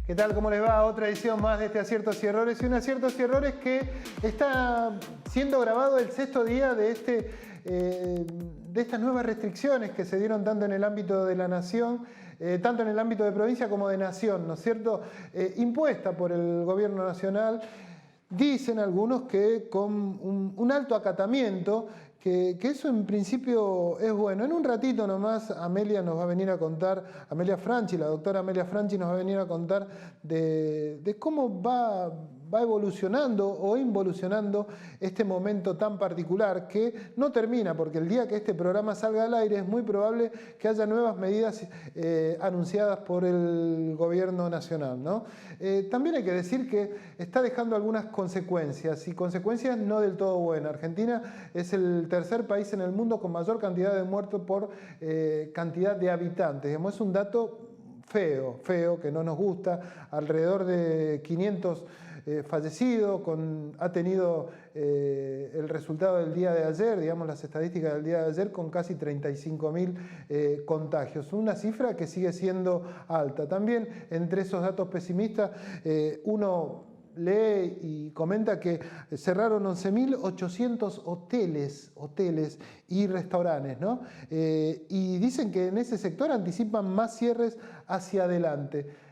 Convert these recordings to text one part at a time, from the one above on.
¿Qué tal? ¿Cómo les va? Otra edición más de este Aciertos y Errores. Y un Aciertos y Errores que está siendo grabado el 6º día de estas nuevas restricciones que se dieron tanto en el ámbito de la nación, tanto en el ámbito de provincia como de nación, ¿no es cierto? Impuesta por el gobierno nacional. Dicen algunos que con un alto acatamiento, que eso en principio es bueno. En un ratito nomás Amelia nos va a venir a contar, Amelia Franchi, la doctora Amelia Franchi nos va a venir a contar de cómo va evolucionando o involucionando este momento tan particular que no termina, porque el día que este programa salga al aire es muy probable que haya nuevas medidas anunciadas por el gobierno nacional, ¿no? También hay que decir que está dejando algunas consecuencias, y consecuencias no del todo buenas. Argentina es el tercer país en el mundo con mayor cantidad de muertos por cantidad de habitantes. Digamos, es un dato feo, que no nos gusta. Alrededor de 500 fallecidos, ha tenido el resultado del día de ayer, digamos las estadísticas del día de ayer, con casi 35.000 contagios. Una cifra que sigue siendo alta. También entre esos datos pesimistas, uno lee y comenta que cerraron 11.800 hoteles y restaurantes, ¿no? Y dicen que en ese sector anticipan más cierres hacia adelante.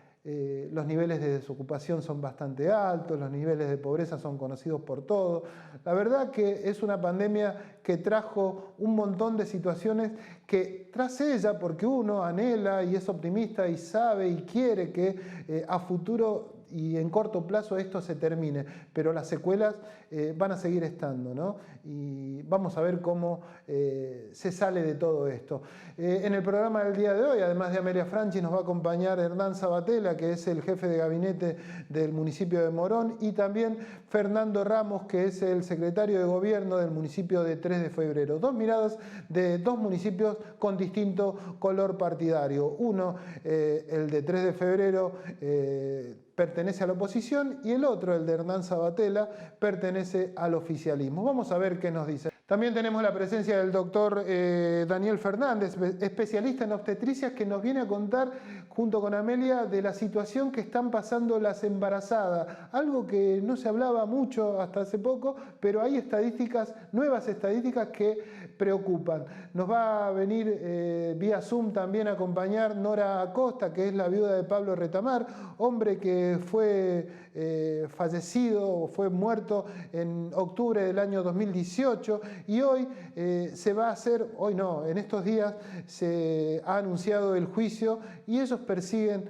Los niveles de desocupación son bastante altos, los niveles de pobreza son conocidos por todos. La verdad que es una pandemia que trajo un montón de situaciones que tras ella, porque uno anhela y es optimista y sabe y quiere que a futuro y en corto plazo esto se termine, pero las secuelas van a seguir estando, ¿no? Y vamos a ver cómo se sale de todo esto. En el programa del día de hoy, además de Amelia Franchi, nos va a acompañar Hernán Sabatella, que es el jefe de gabinete del municipio de Morón, y también Fernando Ramos, que es el secretario de gobierno del municipio de 3 de Febrero. Dos miradas de dos municipios con distinto color partidario. Uno, el de 3 de Febrero, pertenece a la oposición, y el otro, el de Hernán Sabatella, pertenece al oficialismo. Vamos a ver qué nos dice. También tenemos la presencia del doctor Daniel Fernández, especialista en obstetricias, que nos viene a contar, junto con Amelia, de la situación que están pasando las embarazadas. Algo que no se hablaba mucho hasta hace poco, pero hay estadísticas, nuevas estadísticas que preocupan. Nos va a venir vía Zoom también a acompañar Nora Acosta, que es la viuda de Pablo Retamar, hombre que fue fallecido o fue muerto en octubre del año 2018, y hoy se va a hacer, hoy no, en estos días se ha anunciado el juicio, y ellos persiguen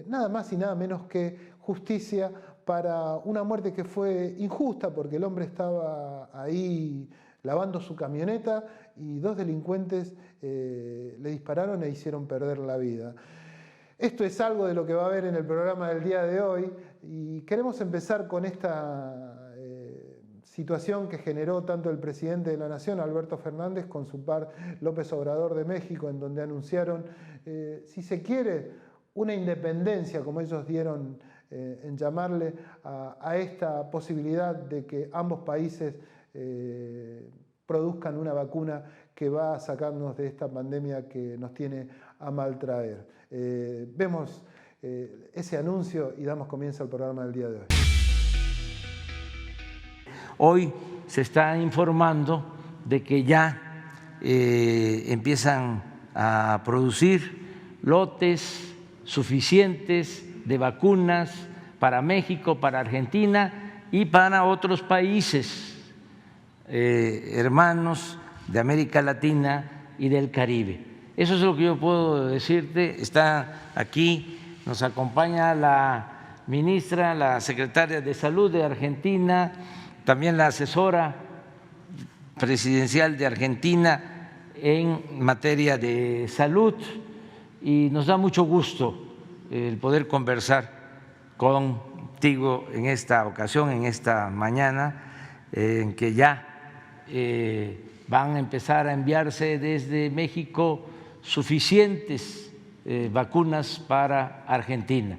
nada más y nada menos que justicia para una muerte que fue injusta, porque el hombre estaba ahí lavando su camioneta y dos delincuentes le dispararon e hicieron perder la vida. Esto es algo de lo que va a haber en el programa del día de hoy, y queremos empezar con esta situación que generó tanto el presidente de la Nación, Alberto Fernández, con su par López Obrador de México, en donde anunciaron, si se quiere, una independencia, como ellos dieron en llamarle a esta posibilidad de que ambos países produzcan una vacuna que va a sacarnos de esta pandemia que nos tiene a mal traer. Vemos ese anuncio y damos comienzo al programa del día de hoy. Hoy se está informando de que ya empiezan a producir lotes suficientes de vacunas para México, para Argentina y para otros países hermanos de América Latina y del Caribe. Eso es lo que yo puedo decirte. Está aquí, nos acompaña la ministra, la secretaria de Salud de Argentina, también la asesora presidencial de Argentina en materia de salud, y nos da mucho gusto el poder conversar contigo en esta ocasión, en esta mañana, en que ya van a empezar a enviarse desde México suficientes vacunas para Argentina.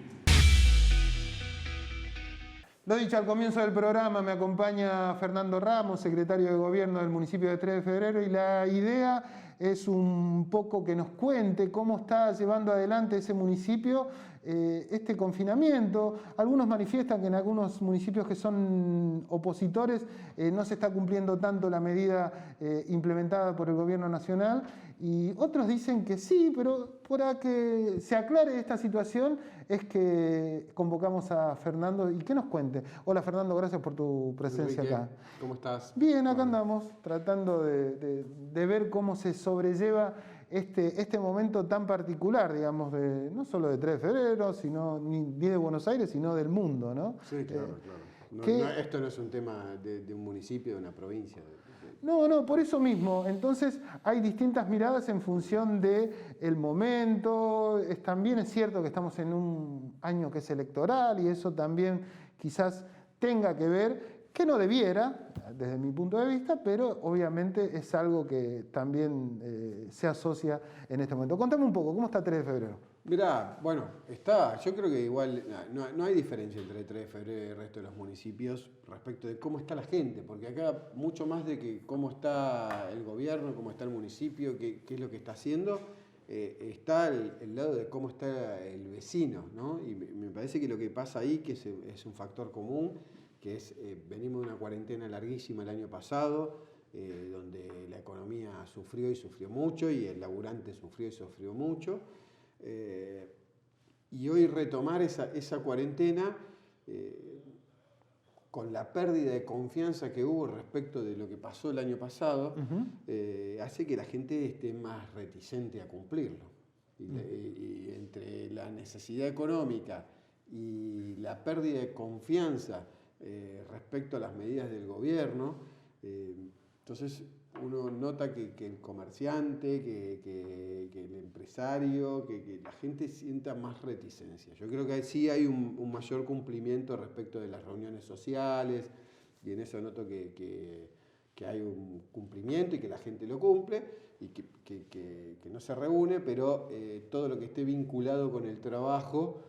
Lo dicho al comienzo del programa, me acompaña Fernando Ramos, secretario de Gobierno del municipio de 3 de Febrero, y la idea es un poco que nos cuente cómo está llevando adelante ese municipio este confinamiento. Algunos manifiestan que en algunos municipios que son opositores no se está cumpliendo tanto la medida implementada por el gobierno nacional, y otros dicen que sí, pero para que se aclare esta situación es que convocamos a Fernando y que nos cuente. Hola Fernando, gracias por tu presencia Enrique, acá. ¿cómo estás? Bien, acá andamos tratando de ver cómo se sobrelleva este momento tan particular, digamos, no solo de 3 de febrero, ni de Buenos Aires, sino del mundo, ¿no? Sí, claro. Esto no es un tema de un municipio, de una provincia. No, por eso mismo. Entonces hay distintas miradas en función del momento. También es cierto que estamos en un año que es electoral y eso también quizás tenga que ver, que no debiera, desde mi punto de vista, pero obviamente es algo que también se asocia en este momento. Contame un poco, ¿cómo está 3 de febrero? Mirá, bueno, yo creo que igual no hay diferencia entre 3 de febrero y el resto de los municipios respecto de cómo está la gente, porque acá mucho más de que cómo está el gobierno, cómo está el municipio, qué es lo que está haciendo, está el lado de cómo está el vecino, ¿no? Y me parece que lo que pasa ahí, que es un factor común, que es, venimos de una cuarentena larguísima el año pasado, donde la economía sufrió y sufrió mucho, y el laburante sufrió y sufrió mucho. Y hoy retomar esa cuarentena con la pérdida de confianza que hubo respecto de lo que pasó el año pasado, hace que la gente esté más reticente a cumplirlo. Y entre la necesidad económica y la pérdida de confianza respecto a las medidas del gobierno, entonces uno nota que el comerciante, que el empresario, que la gente sienta más reticencia. Yo creo que sí hay un mayor cumplimiento respecto de las reuniones sociales, y en eso noto que hay un cumplimiento y que la gente lo cumple, y que no se reúne, pero todo lo que esté vinculado con el trabajo,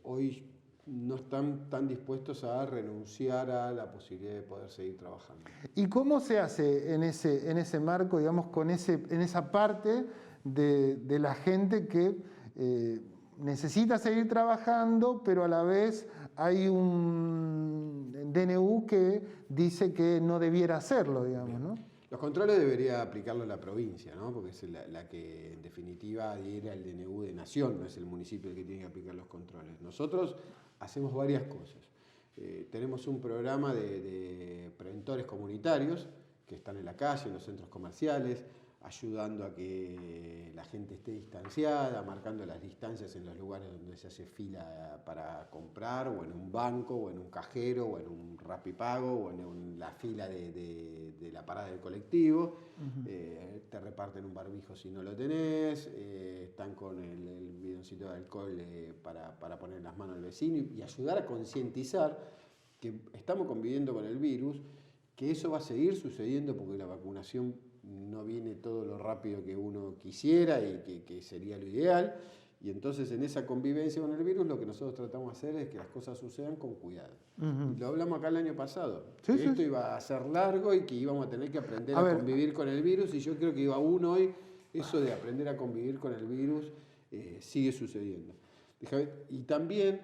hoy no están tan dispuestos a renunciar a la posibilidad de poder seguir trabajando. ¿Y cómo se hace en ese marco, digamos, en esa parte de la gente que necesita seguir trabajando, pero a la vez hay un DNU que dice que no debiera hacerlo, digamos, ¿no? Los controles debería aplicarlo la provincia, ¿no? Porque es la que en definitiva adhiere al DNU de Nación, no es el municipio el que tiene que aplicar los controles. Nosotros hacemos varias cosas. Tenemos un programa de preventores comunitarios que están en la calle, en los centros comerciales, ayudando a que la gente esté distanciada, marcando las distancias en los lugares donde se hace fila para comprar, o en un banco, o en un cajero, o en un Rapipago, o en la fila de la parada del colectivo. Te reparten un barbijo si no lo tenés, están con el bidoncito de alcohol para poner en las manos al vecino, y ayudar a concientizar que estamos conviviendo con el virus, que eso va a seguir sucediendo porque la vacunación no viene todo lo rápido que uno quisiera y que sería lo ideal. Y entonces en esa convivencia con el virus lo que nosotros tratamos de hacer es que las cosas sucedan con cuidado. Y lo hablamos acá el año pasado. Sí, que esto iba a ser largo y que íbamos a tener que aprender a convivir con el virus, y yo creo que aún hoy eso de aprender a convivir con el virus sigue sucediendo. Y también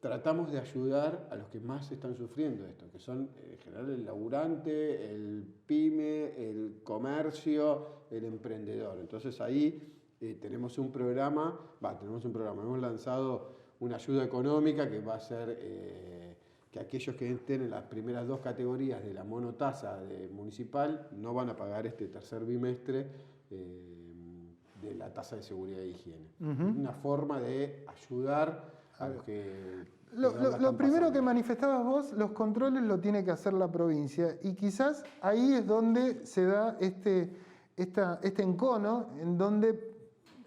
tratamos de ayudar a los que más están sufriendo esto, que son en general el laburante, el pyme, el comercio, el emprendedor. Entonces ahí tenemos un programa, hemos lanzado una ayuda económica que va a ser que aquellos que estén en las primeras 2 categorías de la monotasa municipal no van a pagar este tercer bimestre de la tasa de seguridad e higiene. Una forma de ayudar a los que... Lo primero que manifestabas vos, los controles lo tiene que hacer la provincia, y quizás ahí es donde se da este encono, en donde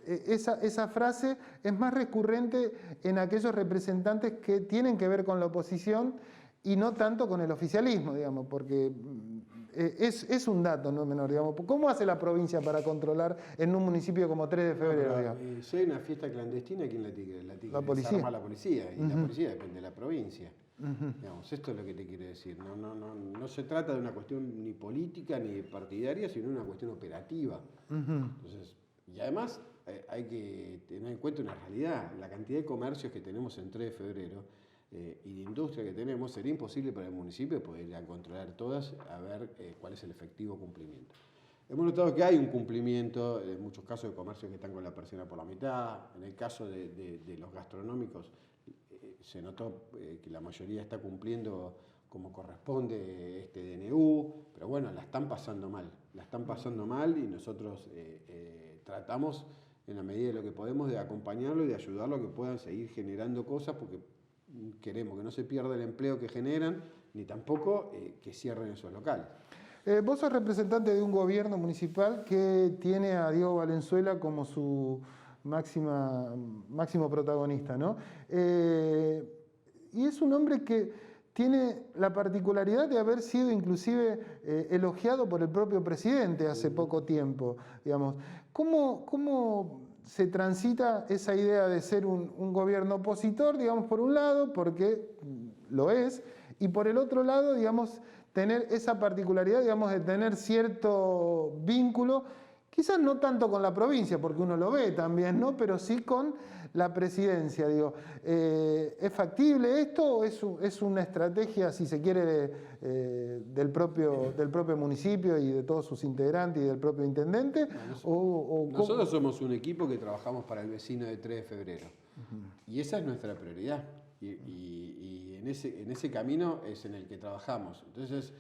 esa frase es más recurrente en aquellos representantes que tienen que ver con la oposición y no tanto con el oficialismo, digamos, porque es un dato no menor, digamos. ¿Cómo hace la provincia para controlar en un municipio como 3 de febrero? Si hay una fiesta clandestina, ¿quién la tiene? La policía. La policía, y la policía depende de la provincia. Digamos, esto es lo que te quiero decir. No se trata de una cuestión ni política ni partidaria, sino una cuestión operativa. Entonces, y además hay que tener en cuenta una realidad. La cantidad de comercios que tenemos en 3 de febrero y de industria que tenemos, sería imposible para el municipio poder ir a controlar todas, a ver cuál es el efectivo cumplimiento. Hemos notado que hay un cumplimiento, en muchos casos de comercios que están con la persiana por la mitad. En el caso de los gastronómicos, se notó que la mayoría está cumpliendo como corresponde este DNU, pero bueno, la están pasando mal y nosotros tratamos en la medida de lo que podemos de acompañarlo y de ayudarlo a que puedan seguir generando cosas, porque queremos que no se pierda el empleo que generan, ni tampoco que cierren esos locales. Vos sos representante de un gobierno municipal que tiene a Diego Valenzuela como su máximo protagonista, ¿no? Y es un hombre que tiene la particularidad de haber sido inclusive elogiado por el propio presidente hace poco tiempo, digamos. ¿Cómo se transita esa idea de ser un gobierno opositor, digamos, por un lado, porque lo es, y por el otro lado, digamos, tener esa particularidad, digamos, de tener cierto vínculo, quizás no tanto con la provincia, porque uno lo ve también, ¿no? Pero sí con la presidencia, digo. ¿Es factible esto o es una estrategia, si se quiere, del propio municipio y de todos sus integrantes y del propio intendente? Nosotros somos un equipo que trabajamos para el vecino de 3 de febrero. Y esa es nuestra prioridad. Y en ese camino es en el que trabajamos. Entonces,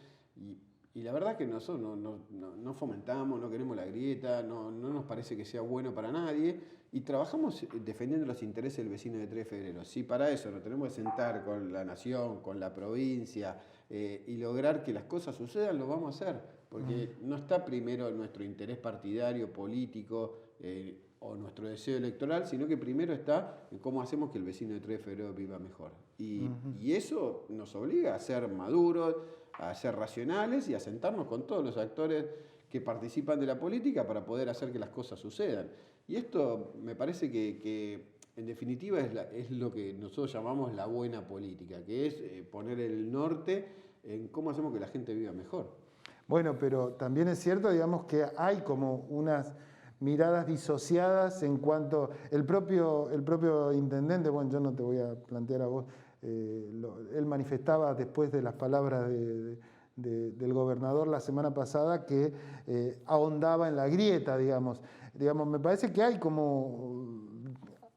y la verdad es que nosotros no fomentamos, no queremos la grieta, no nos parece que sea bueno para nadie, y trabajamos defendiendo los intereses del vecino de 3 de febrero. Si para eso nos tenemos que sentar con la nación, con la provincia, y lograr que las cosas sucedan, lo vamos a hacer, porque no está primero nuestro interés partidario, político, o nuestro deseo electoral, sino que primero está en cómo hacemos que el vecino de 3 de febrero viva mejor. Y eso nos obliga a ser maduros, a ser racionales y a sentarnos con todos los actores que participan de la política para poder hacer que las cosas sucedan. Y esto me parece que en definitiva es lo que nosotros llamamos la buena política, que es poner el norte en cómo hacemos que la gente viva mejor. Bueno, pero también es cierto, digamos, que hay como unas miradas disociadas en cuanto el propio intendente, bueno, yo no te voy a plantear a vos, él manifestaba después de las palabras del gobernador la semana pasada que ahondaba en la grieta, digamos. Me parece que hay como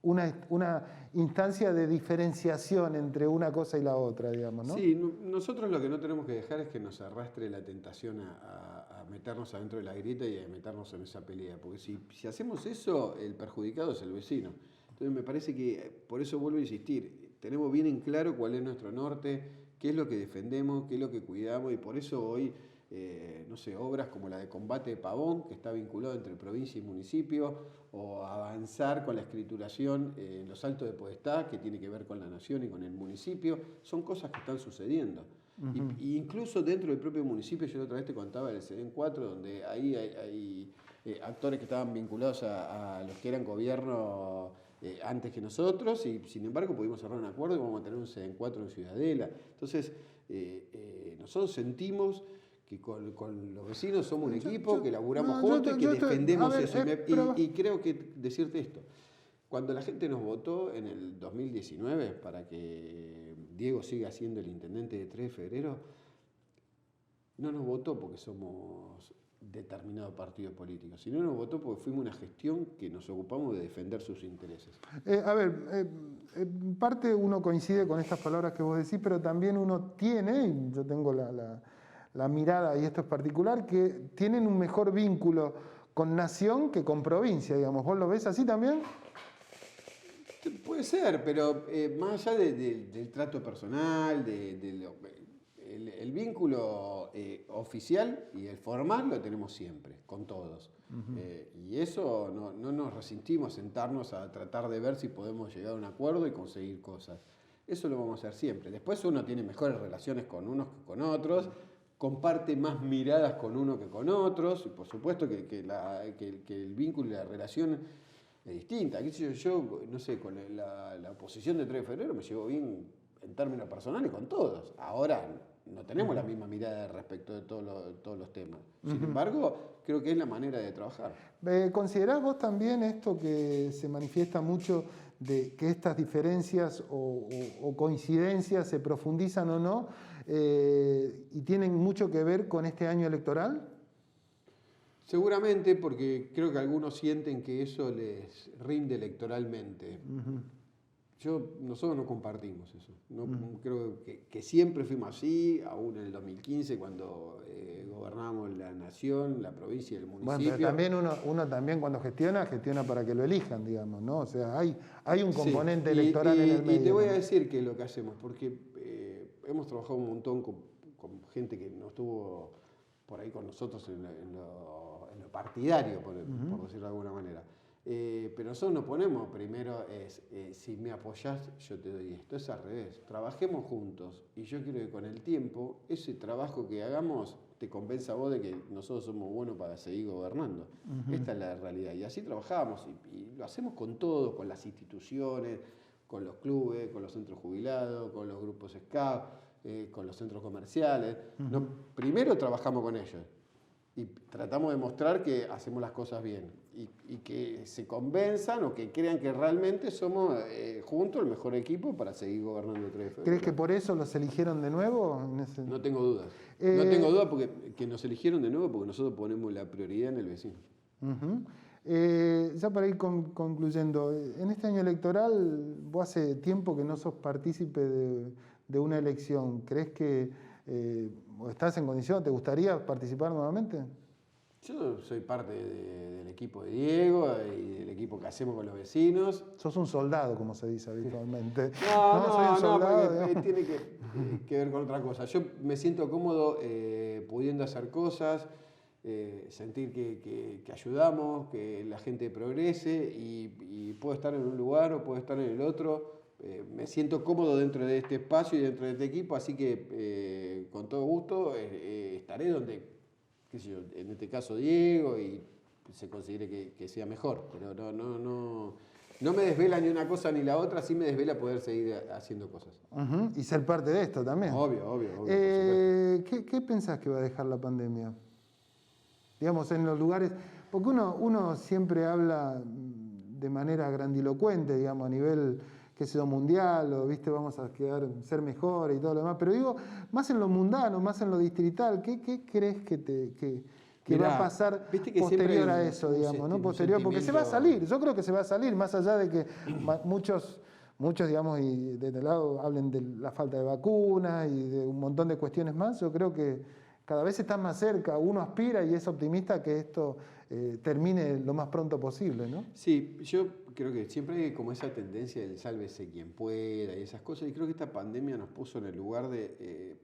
una instancia de diferenciación entre una cosa y la otra, digamos, ¿no? Sí, nosotros lo que no tenemos que dejar es que nos arrastre la tentación a meternos adentro de la grieta y a meternos en esa pelea, porque si hacemos eso, el perjudicado es el vecino. Entonces me parece que, por eso vuelvo a insistir, tenemos bien en claro cuál es nuestro norte, qué es lo que defendemos, qué es lo que cuidamos, y por eso hoy, no sé, obras como la de combate de Pavón, que está vinculado entre provincia y municipio, o avanzar con la escrituración en los altos de Podestá, que tiene que ver con la nación y con el municipio, son cosas que están sucediendo. Y incluso dentro del propio municipio, yo la otra vez te contaba del CEDEN 4, donde ahí hay actores que estaban vinculados a los que eran gobierno antes que nosotros, y sin embargo pudimos cerrar un acuerdo y vamos a tener un CEDEN 4 en Ciudadela. Entonces, nosotros sentimos que con los vecinos somos un equipo, que laburamos juntos y que defendemos eso. Y creo que decirte esto, cuando la gente nos votó en el 2019 para que Diego siga siendo el intendente de 3 de febrero, no nos votó porque somos determinado partido político, sino nos votó porque fuimos una gestión que nos ocupamos de defender sus intereses. En parte uno coincide con estas palabras que vos decís, pero también uno tiene, y yo tengo la mirada, y esto es particular, que tienen un mejor vínculo con nación que con provincia, digamos. ¿Vos lo ves así también? Puede ser, pero más allá del trato personal, el vínculo oficial y el formal lo tenemos siempre, con todos. Y eso no nos resistimos a sentarnos a tratar de ver si podemos llegar a un acuerdo y conseguir cosas. Eso lo vamos a hacer siempre. Después uno tiene mejores relaciones con unos que con otros, comparte más miradas con uno que con otros, y por supuesto que el vínculo y la relación es distinta. Yo no sé, con la oposición de 3 de febrero me llevo bien en términos personales con todos. Ahora no tenemos la misma mirada respecto de todos los temas. Sin embargo, creo que es la manera de trabajar. ¿Considerás vos también esto que se manifiesta mucho de que estas diferencias o coincidencias se profundizan o no y tienen mucho que ver con este año electoral? Seguramente, porque creo que algunos sienten que eso les rinde electoralmente. Nosotros no compartimos eso. Creo que siempre fuimos así, aún en el 2015, cuando gobernamos la nación, la provincia y el municipio. Bueno, pero también uno también cuando gestiona para que lo elijan, digamos, ¿no? O sea, hay un componente electoral en el medio. Y te voy a decir qué es lo que hacemos, porque hemos trabajado un montón con gente que no estuvo por ahí con nosotros en lo partidario, por decirlo de alguna manera. Pero nosotros nos ponemos primero, si me apoyás, yo te doy esto. Es al revés. Trabajemos juntos y yo quiero que con el tiempo ese trabajo que hagamos te convenza a vos de que nosotros somos buenos para seguir gobernando. Esta es la realidad. Y así trabajamos y lo hacemos con todos, con las instituciones, con los clubes, con los centros jubilados, con los grupos SCAP, con los centros comerciales. Primero trabajamos con ellos. Y tratamos de mostrar que hacemos las cosas bien y que se convenzan o que crean que realmente somos juntos el mejor equipo para seguir gobernando el 3 de febrero. ¿Crees que por eso los eligieron de nuevo? No tengo dudas. No tengo dudas porque que nos eligieron de nuevo porque nosotros ponemos la prioridad en el vecino. Ya para ir concluyendo, en este año electoral vos hace tiempo que no sos partícipe de una elección. ¿Crees que estás en condición, te gustaría participar nuevamente? Yo soy parte del equipo de Diego y del equipo que hacemos con los vecinos. Sos un soldado, como se dice habitualmente. No, soy un soldado, porque tiene que ver con otra cosa. Yo me siento cómodo pudiendo hacer cosas, sentir que ayudamos, que la gente progrese y puedo estar en un lugar o puedo estar en el otro. Me siento cómodo dentro de este espacio y dentro de este equipo, así que con todo gusto estaré donde, qué sé yo, en este caso Diego, y se considere que sea mejor. Pero no me desvela ni una cosa ni la otra, sí me desvela poder seguir haciendo cosas. Y ser parte de esto también. Obvio. ¿Qué pensás que va a dejar la pandemia? Digamos, en los lugares, porque uno siempre habla de manera grandilocuente, digamos, a nivel, qué sé yo, mundial, o viste, vamos a ser mejores y todo lo demás, pero digo, más en lo mundano, más en lo distrital, ¿qué crees que Mirá, va a pasar viste que posterior a eso, digamos, ¿no? Posterior, porque se va a salir, yo creo que se va a salir, más allá de que muchos, digamos, y de este lado hablen de la falta de vacunas y de un montón de cuestiones más, yo creo que cada vez está más cerca, uno aspira y es optimista que esto termine lo más pronto posible, ¿no? Sí, yo creo que siempre hay como esa tendencia del sálvese quien pueda y esas cosas, y creo que esta pandemia nos puso en el lugar de,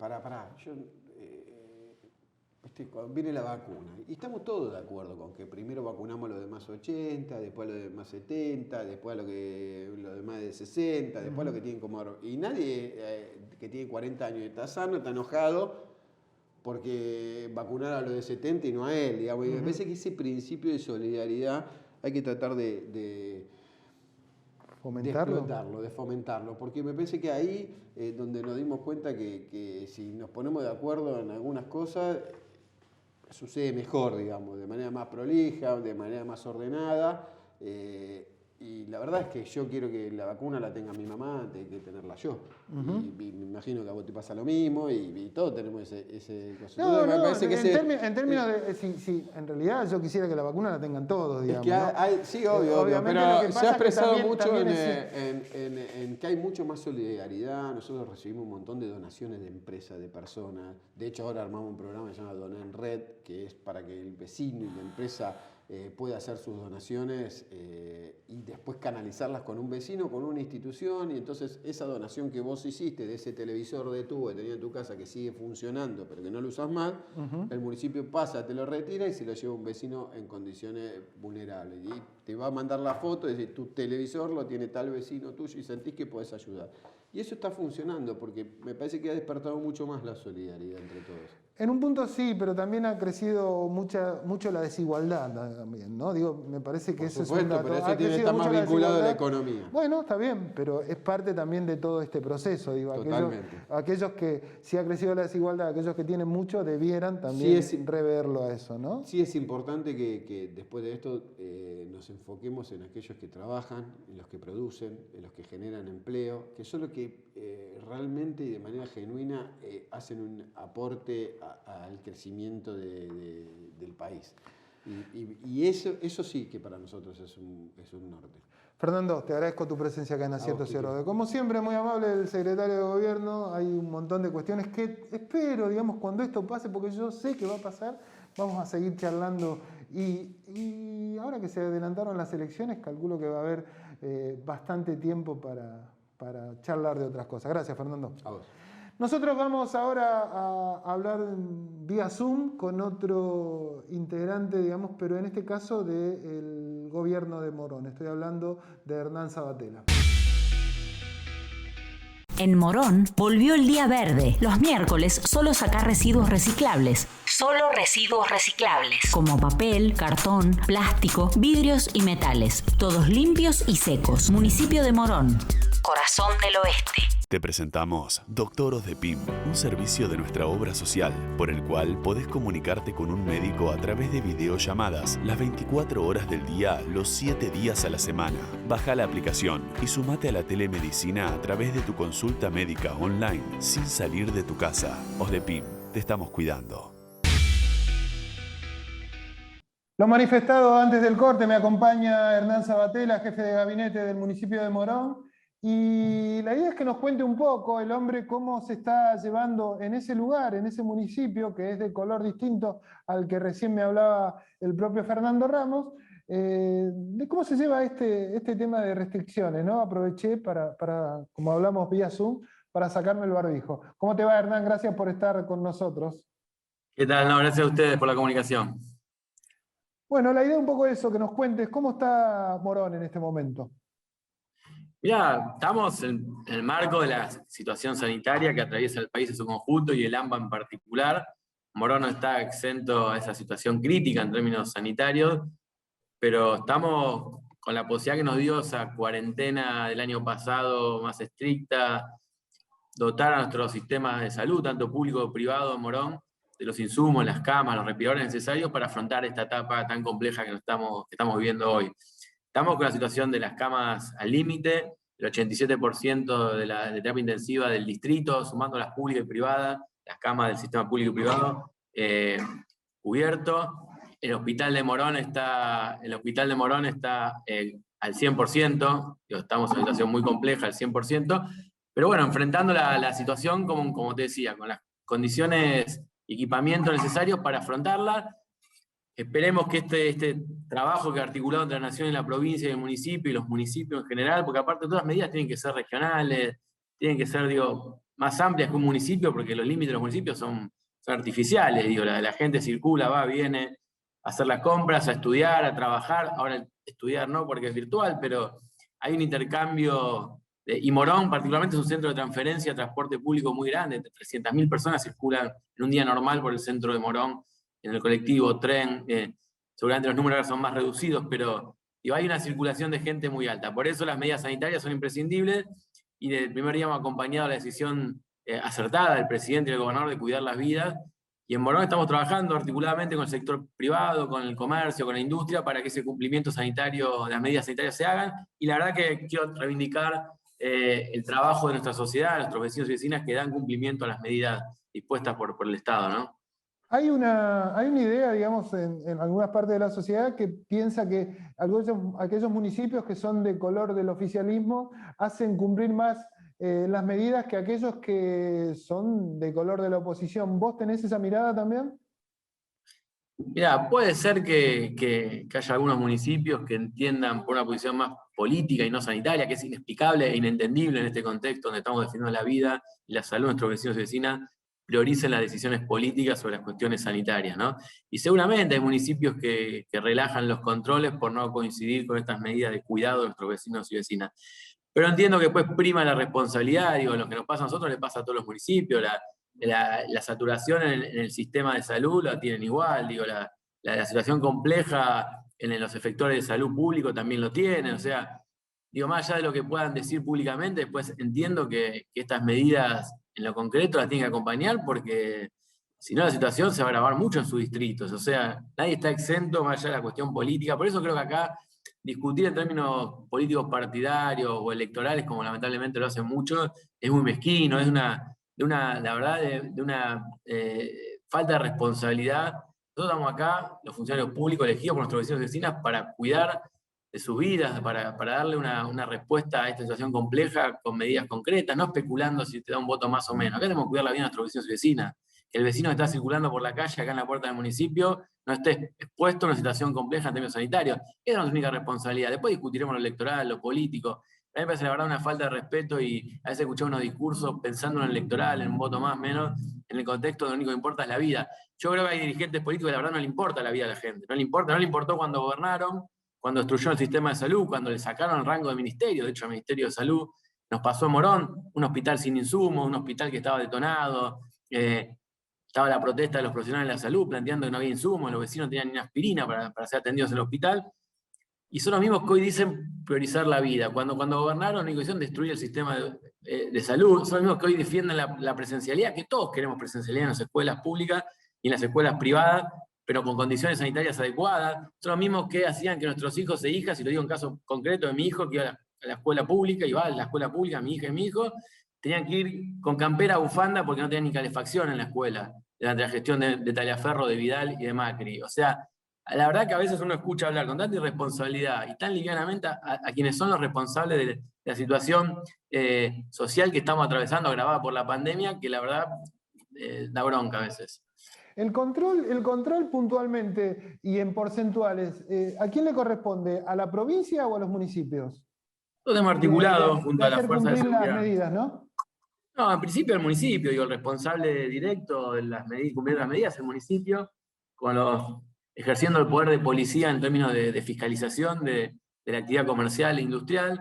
cuando viene la vacuna, y estamos todos de acuerdo con que primero vacunamos a los de más 80, después a los de más 70, después a los de más de 60, después a los que tienen como... Y nadie que tiene 40 años y está sano, está enojado porque vacunar a los de 70 y no a él, digamos. Y me parece que ese principio de solidaridad hay que tratar de explotarlo, de fomentarlo, porque me parece que ahí donde nos dimos cuenta que si nos ponemos de acuerdo en algunas cosas, sucede mejor, digamos, de manera más prolija, de manera más ordenada. Y la verdad es que yo quiero que la vacuna la tenga mi mamá antes que tenerla yo. Y me imagino que a vos te pasa lo mismo y todos tenemos ese No, en términos de... Si en realidad yo quisiera que la vacuna la tengan todos, digamos. Es que sí, obvio, pero se ha expresado mucho en que hay mucho más solidaridad. Nosotros recibimos un montón de donaciones de empresas, de personas. De hecho, ahora armamos un programa que se llama Donar en Red, que es para que el vecino y la empresa pueda hacer sus donaciones y después canalizarlas con un vecino, con una institución, y entonces esa donación que vos hiciste de ese televisor de tubo que tenía en tu casa que sigue funcionando pero que no lo usas más, el municipio pasa, te lo retira y se lo lleva un vecino en condiciones vulnerables y te va a mandar la foto y dice, tu televisor lo tiene tal vecino tuyo y sentís que podés ayudar. Y eso está funcionando, porque me parece que ha despertado mucho más la solidaridad entre todos. En un punto sí, pero también ha crecido mucho la desigualdad también, ¿no? Digo, me parece que eso es un dato. Pero eso tiene que estar más vinculado a la economía. Bueno, está bien, pero es parte también de todo este proceso. Digo, aquellos que, si ha crecido la desigualdad, aquellos que tienen mucho, debieran también reverlo a eso, ¿no? Sí es importante que después de esto nos enfoquemos en aquellos que trabajan, en los que producen, en los que generan empleo, que son los que realmente y de manera genuina hacen un aporte al crecimiento del país. Y eso sí que para nosotros es un norte. Fernando, te agradezco tu presencia acá en Acierto Cielo. Como siempre, muy amable el secretario de Gobierno. Hay un montón de cuestiones que espero, digamos, cuando esto pase, porque yo sé que va a pasar, vamos a seguir charlando. Y ahora que se adelantaron las elecciones, calculo que va a haber bastante tiempo para charlar de otras cosas. Gracias, Fernando. A vos. Nosotros vamos ahora a hablar vía Zoom con otro integrante, digamos, pero en este caso del gobierno de Morón. Estoy hablando de Hernán Sabatella. En Morón volvió el día verde. Los miércoles solo sacar residuos reciclables. Solo residuos reciclables. Como papel, cartón, plástico, vidrios y metales. Todos limpios y secos. Municipio de Morón. Corazón del Oeste. Te presentamos Doctoros de PIM, un servicio de nuestra obra social, por el cual podés comunicarte con un médico a través de videollamadas las 24 horas del día, los 7 días a la semana. Baja la aplicación y sumate a la telemedicina a través de tu consulta médica online, sin salir de tu casa. OSDEPIM, te estamos cuidando. Lo manifestado antes del corte, me acompaña Hernán Sabatella, jefe de gabinete del municipio de Morón. Y la idea es que nos cuente un poco el hombre cómo se está llevando en ese lugar, en ese municipio, que es de color distinto al que recién me hablaba el propio Fernando Ramos, de cómo se lleva este tema de restricciones, ¿no? Aproveché para, como hablamos vía Zoom, para sacarme el barbijo. ¿Cómo te va, Hernán? Gracias por estar con nosotros. ¿Qué tal? No, gracias a ustedes por la comunicación. Bueno, la idea es un poco eso, que nos cuentes cómo está Morón en este momento. Mirá, estamos en el marco de la situación sanitaria que atraviesa el país en su conjunto y el AMBA en particular. Morón no está exento a esa situación crítica en términos sanitarios, pero estamos con la posibilidad que nos dio esa cuarentena del año pasado más estricta, dotar a nuestro sistema de salud, tanto público como privado en Morón, de los insumos, las camas, los respiradores necesarios para afrontar esta etapa tan compleja que estamos viviendo hoy. Estamos con la situación de las camas al límite, el 87% de terapia intensiva del distrito, sumando las públicas y privadas, las camas del sistema público y privado, cubierto. El hospital de Morón está al 100%, estamos en una situación muy compleja, al 100%, pero bueno, enfrentando la situación, como te decía, con las condiciones y equipamiento necesarios para afrontarla. Esperemos que este trabajo que ha articulado entre la Nación y la provincia y el municipio, y los municipios en general, porque aparte todas las medidas tienen que ser regionales, tienen que ser, más amplias que un municipio, porque los límites de los municipios son artificiales, la gente circula, va, viene a hacer las compras, a estudiar, a trabajar. Ahora estudiar no, porque es virtual, pero hay un intercambio, y Morón particularmente es un centro de transferencia, transporte público muy grande, 300.000 personas circulan en un día normal por el centro de Morón, en el colectivo, tren, seguramente los números ahora son más reducidos, pero hay una circulación de gente muy alta. Por eso las medidas sanitarias son imprescindibles, y desde el primer día hemos acompañado la decisión acertada del presidente y del gobernador de cuidar las vidas, y en Morón estamos trabajando articuladamente con el sector privado, con el comercio, con la industria, para que ese cumplimiento sanitario, las medidas sanitarias se hagan, y la verdad que quiero reivindicar el trabajo de nuestra sociedad, de nuestros vecinos y vecinas que dan cumplimiento a las medidas dispuestas por el Estado, ¿no? Hay una idea, digamos, en algunas partes de la sociedad que piensa que aquellos municipios que son de color del oficialismo hacen cumplir más las medidas que aquellos que son de color de la oposición. ¿Vos tenés esa mirada también? Mira, puede ser que haya algunos municipios que entiendan por una posición más política y no sanitaria, que es inexplicable e inentendible en este contexto donde estamos defendiendo la vida y la salud de nuestros vecinos y vecinas, prioricen las decisiones políticas sobre las cuestiones sanitarias, ¿no? Y seguramente hay municipios que relajan los controles por no coincidir con estas medidas de cuidado de nuestros vecinos y vecinas. Pero entiendo que después prima la responsabilidad, digo, lo que nos pasa a nosotros le pasa a todos los municipios, la saturación en el sistema de salud la tienen igual, digo, la situación compleja en los efectores de salud público también lo tienen, o sea, digo, más allá de lo que puedan decir públicamente, después entiendo que estas medidas en lo concreto las tienen que acompañar porque si no la situación se va a agravar mucho en sus distritos, o sea, nadie está exento más allá de la cuestión política, por eso creo que acá discutir en términos políticos partidarios o electorales, como lamentablemente lo hacen muchos, es muy mezquino, es la verdad, de una falta de responsabilidad. Nosotros estamos acá, los funcionarios públicos elegidos por nuestros vecinos y vecinas, para cuidar de sus vidas, para darle una respuesta a esta situación compleja con medidas concretas, no especulando si te da un voto más o menos. Acá tenemos que cuidar la vida de nuestros vecinos y vecinas. Que el vecino que está circulando por la calle, acá en la puerta del municipio, no esté expuesto a una situación compleja en términos sanitarios. Esa es nuestra única responsabilidad. Después discutiremos lo electoral, lo político. A mí me parece la verdad una falta de respeto y a veces escuchamos unos discursos pensando en el electoral, en un voto más, menos, en el contexto donde lo único que importa es la vida. Yo creo que hay dirigentes políticos que la verdad no le importa la vida de la gente. No le importó cuando gobernaron, cuando destruyeron el sistema de salud, cuando le sacaron el rango de ministerio. De hecho, el Ministerio de Salud nos pasó en Morón, un hospital sin insumos, un hospital que estaba detonado. Estaba la protesta de los profesionales de la salud planteando que no había insumos, los vecinos no tenían ni una aspirina para ser atendidos en el hospital. Y son los mismos que hoy dicen priorizar la vida. Cuando gobernaron, la única cuestión destruir el sistema de salud. Son los mismos que hoy defienden la presencialidad, que todos queremos presencialidad en las escuelas públicas y en las escuelas privadas, pero con condiciones sanitarias adecuadas. Son los mismos que hacían que nuestros hijos e hijas, y lo digo en caso concreto de mi hijo, que iba a la escuela pública, y va a la escuela pública, mi hija y mi hijo, tenían que ir con campera, bufanda, porque no tenían ni calefacción en la escuela, durante la gestión de Taliaferro, de Vidal y de Macri. O sea, la verdad que a veces uno escucha hablar con tanta irresponsabilidad y tan livianamente a quienes son los responsables de la situación social que estamos atravesando, agravada por la pandemia, que la verdad da bronca a veces. El control puntualmente y en porcentuales, ¿a quién le corresponde? ¿A la provincia o a los municipios? Lo tenemos articulado junto a las fuerzas de seguridad. Las medidas, ¿no? No, en principio el municipio, digo, el responsable directo de cumplir las medidas es el municipio, ejerciendo el poder de policía en términos de fiscalización de la actividad comercial e industrial.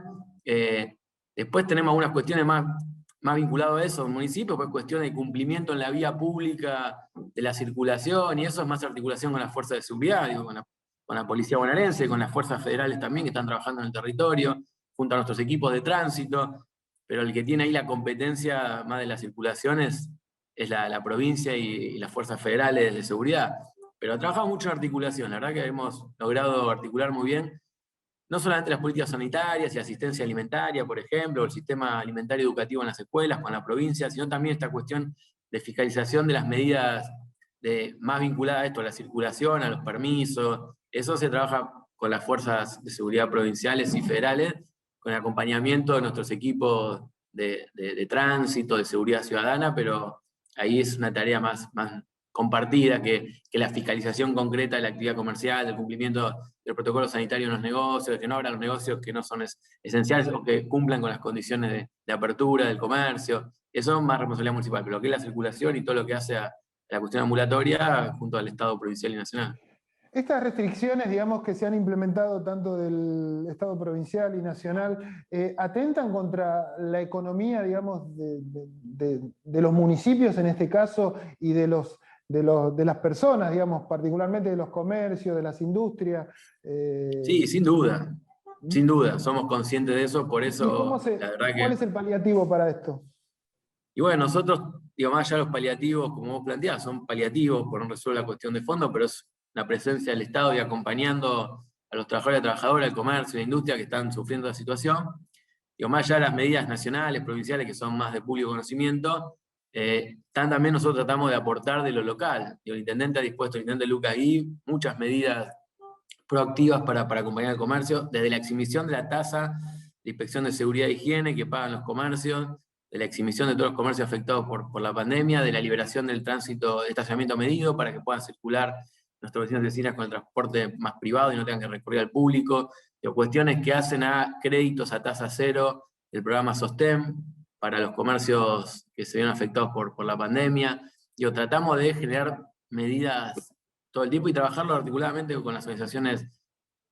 Después tenemos algunas cuestiones más vinculadas a eso, el municipio, pues cuestiones de cumplimiento en la vía pública, de la circulación, y eso es más articulación con las fuerzas de seguridad, digo, con la policía bonaerense, con las fuerzas federales también que están trabajando en el territorio, junto a nuestros equipos de tránsito, pero el que tiene ahí la competencia más de la circulación es la provincia y las fuerzas federales de seguridad. Pero trabajamos mucho en articulación, la verdad que hemos logrado articular muy bien, no solamente las políticas sanitarias y asistencia alimentaria, por ejemplo, o el sistema alimentario educativo en las escuelas, con la provincia, sino también esta cuestión de fiscalización de las medidas más vinculadas a esto, a la circulación, a los permisos. Eso se trabaja con las fuerzas de seguridad provinciales y federales, con el acompañamiento de nuestros equipos de tránsito, de seguridad ciudadana, pero ahí es una tarea más compartida que la fiscalización concreta de la actividad comercial, del cumplimiento del protocolo sanitario en los negocios, de que no abran los negocios que no son esenciales o que cumplan con las condiciones de apertura del comercio. Eso es más responsabilidad municipal, pero lo que es la circulación y todo lo que hace a la cuestión ambulatoria junto al Estado provincial y nacional. Estas restricciones, digamos, que se han implementado tanto del Estado provincial y nacional, ¿atentan contra la economía, digamos, de los municipios en este caso y de las personas, digamos, particularmente de los comercios, de las industrias? Sí, sin duda. Sin duda, somos conscientes de eso, por eso la verdad ¿Cuál es el paliativo para esto? Y bueno, nosotros, digo, más allá de los paliativos, como vos planteás, son paliativos por no resolver la cuestión de fondo, pero es la presencia del Estado y acompañando a los trabajadores y trabajadoras, al comercio, a la industria que están sufriendo la situación. Digo, más allá de las medidas nacionales, provinciales, que son más de público conocimiento, también nosotros tratamos de aportar de lo local. Digo, el intendente ha dispuesto, el intendente Lucas Gui, muchas medidas proactivas para acompañar al comercio, desde la exhibición de la tasa de inspección de seguridad e higiene que pagan los comercios, de la exhibición de todos los comercios afectados por la pandemia, de la liberación del tránsito de estacionamiento medido para que puedan circular nuestros vecinos y vecinas con el transporte más privado y no tengan que recurrir al público, cuestiones que hacen a créditos a tasa cero, el programa SOSTEM para los comercios que se vieron afectados por la pandemia. Tratamos de generar medidas todo el tiempo y trabajarlo articuladamente con las organizaciones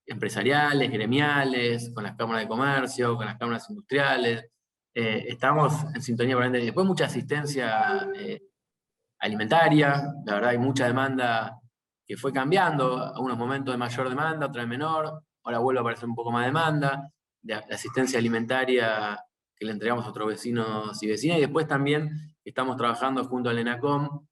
empresariales, gremiales, con las cámaras de comercio, con las cámaras industriales. Estamos en sintonía permanente. Después mucha asistencia alimentaria, la verdad hay mucha demanda que fue cambiando, a unos momentos de mayor demanda, otra de menor, ahora vuelve a aparecer un poco más demanda, de asistencia alimentaria que le entregamos a otros vecinos y vecinas, y después también estamos trabajando junto al ENACOM,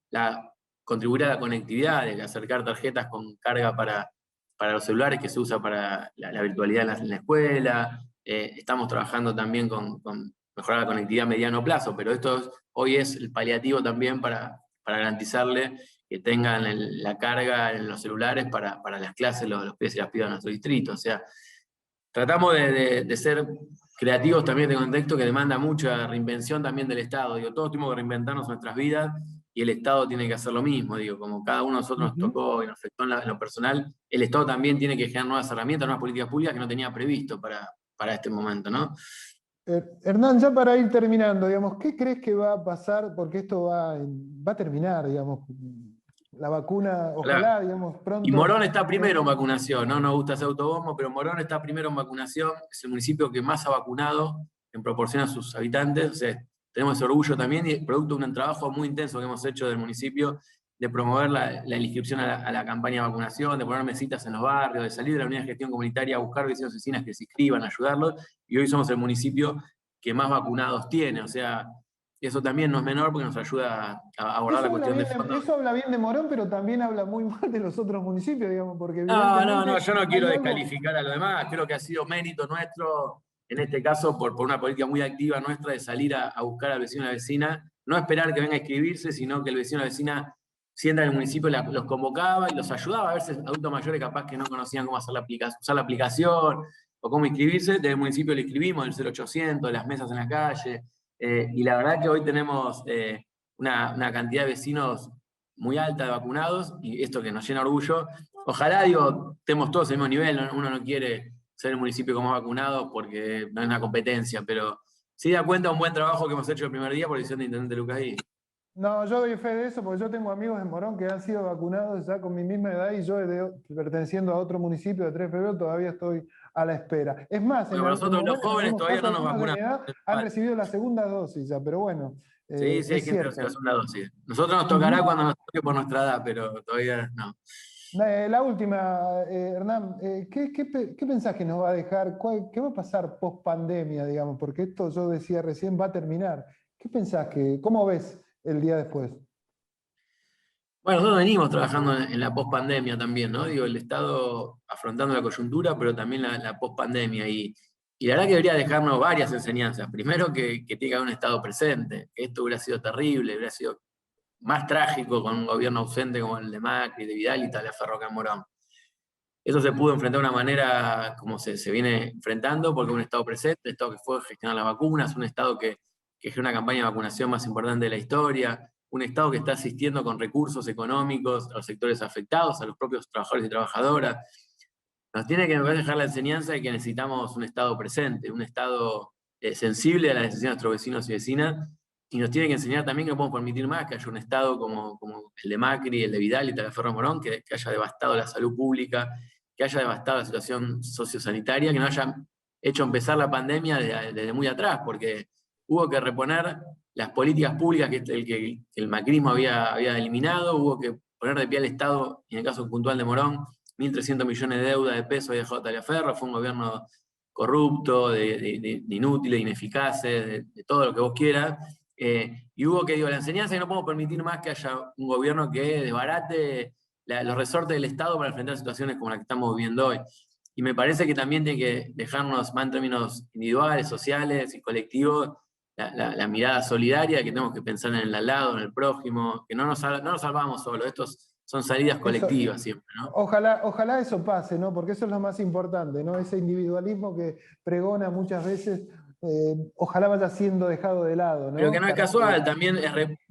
contribuir a la conectividad, de acercar tarjetas con carga para los celulares que se usa para la virtualidad en la escuela. Estamos trabajando también con mejorar la conectividad a mediano plazo, pero esto hoy es el paliativo también para garantizarle que tengan la carga en los celulares para las clases, los pibes y las pibas de nuestro distrito. O sea, tratamos de ser creativos también de contexto que demanda mucha reinvención también del Estado. Digo, todos tenemos que reinventarnos nuestras vidas y el Estado tiene que hacer lo mismo. Digo, como cada uno de nosotros nos tocó y nos afectó en lo personal, el Estado también tiene que generar nuevas herramientas, nuevas políticas públicas que no tenía previsto para este momento, ¿no? Hernán, ya para ir terminando, digamos, ¿qué crees que va a pasar? Porque esto va a terminar, digamos, la vacuna, ojalá, Claro. Digamos, pronto. Y Morón está primero en vacunación, no nos gusta hacer autobombo, pero Morón está primero en vacunación, es el municipio que más ha vacunado en proporción a sus habitantes, o sea, tenemos ese orgullo también, y producto de un trabajo muy intenso que hemos hecho del municipio, de promover la inscripción a la campaña de vacunación, de poner mesitas en los barrios, de salir de la unidad de gestión comunitaria a buscar vecinos y vecinas que se inscriban, ayudarlos, y hoy somos el municipio que más vacunados tiene, o sea, eso también no es menor porque nos ayuda a abordar la cuestión de fondo. Eso habla bien de Morón, pero también habla muy mal de los otros municipios, digamos, porque No, yo no quiero descalificar a lo demás, creo que ha sido mérito nuestro, en este caso, por una política muy activa nuestra de salir a buscar al vecino y a la vecina, no esperar que venga a inscribirse, sino que el vecino y la vecina sienta en el municipio, los convocaba y los ayudaba, a veces adultos mayores capaz que no conocían cómo usar la aplicación o cómo inscribirse, desde el municipio le inscribimos, el 0800, las mesas en la calle, y la verdad que hoy tenemos una cantidad de vecinos muy alta de vacunados, y esto que nos llena orgullo. Ojalá, digo, estemos todos al mismo nivel, uno no quiere ser el municipio con más vacunados porque no es una competencia, pero sí da cuenta un buen trabajo que hemos hecho el primer día por decisión de Intendente Lucas Díaz. No, yo doy fe de eso porque yo tengo amigos en Morón que han sido vacunados ya con mi misma edad y yo, perteneciendo a otro municipio de 3 de febrero, todavía estoy a la espera. Es más, bueno, nosotros los jóvenes todavía no nos vacunamos. Han recibido la segunda dosis ya, pero bueno. Sí, hay gente que recibe la segunda dosis. Nosotros nos tocará cuando nos toque por nuestra edad, pero todavía no. La última, Hernán, ¿qué pensás que nos va a dejar? ¿Qué va a pasar post pandemia, digamos? Porque esto, yo decía recién, va a terminar. ¿Qué pensás cómo ves el día después? Bueno, nosotros venimos trabajando en la pospandemia también, ¿no? Digo, el Estado afrontando la coyuntura, pero también la pospandemia. Y la verdad que debería dejarnos varias enseñanzas. Primero, que tiene que haber un Estado presente. Que esto hubiera sido terrible, hubiera sido más trágico con un gobierno ausente como el de Macri, de Vidal y Taliaferro acá en Morón. Eso se pudo enfrentar de una manera como se viene enfrentando, porque un Estado presente, un Estado que fue a gestionar las vacunas, un Estado que es una campaña de vacunación más importante de la historia, un Estado que está asistiendo con recursos económicos a los sectores afectados, a los propios trabajadores y trabajadoras. Nos tiene que dejar la enseñanza de que necesitamos un Estado presente, un Estado sensible a las necesidades de nuestros vecinos y vecinas, y nos tiene que enseñar también que no podemos permitir más que haya un Estado como el de Macri, el de Vidal y Taliaferro Morón, que haya devastado la salud pública, que haya devastado la situación sociosanitaria, que no haya hecho empezar la pandemia desde muy atrás, porque hubo que reponer las políticas públicas que el macrismo había eliminado, hubo que poner de pie al Estado, y en el caso puntual de Morón, 1.300 millones de deuda de pesos había dejado Taliaferro, fue un gobierno corrupto, de inútiles, de ineficaces, de todo lo que vos quieras, y hubo que, la enseñanza es que no podemos permitir más que haya un gobierno que desbarate los resortes del Estado para enfrentar situaciones como la que estamos viviendo hoy. Y me parece que también tiene que dejarnos más en términos individuales, sociales y colectivos, la mirada solidaria, que tenemos que pensar en el al lado, en el prójimo, que no nos salvamos solos, estos son salidas colectivas siempre, ¿no? Ojalá eso pase, ¿no? Porque eso es lo más importante, ¿no? Ese individualismo que pregona muchas veces, ojalá vaya siendo dejado de lado, ¿no? Pero que no es casual, también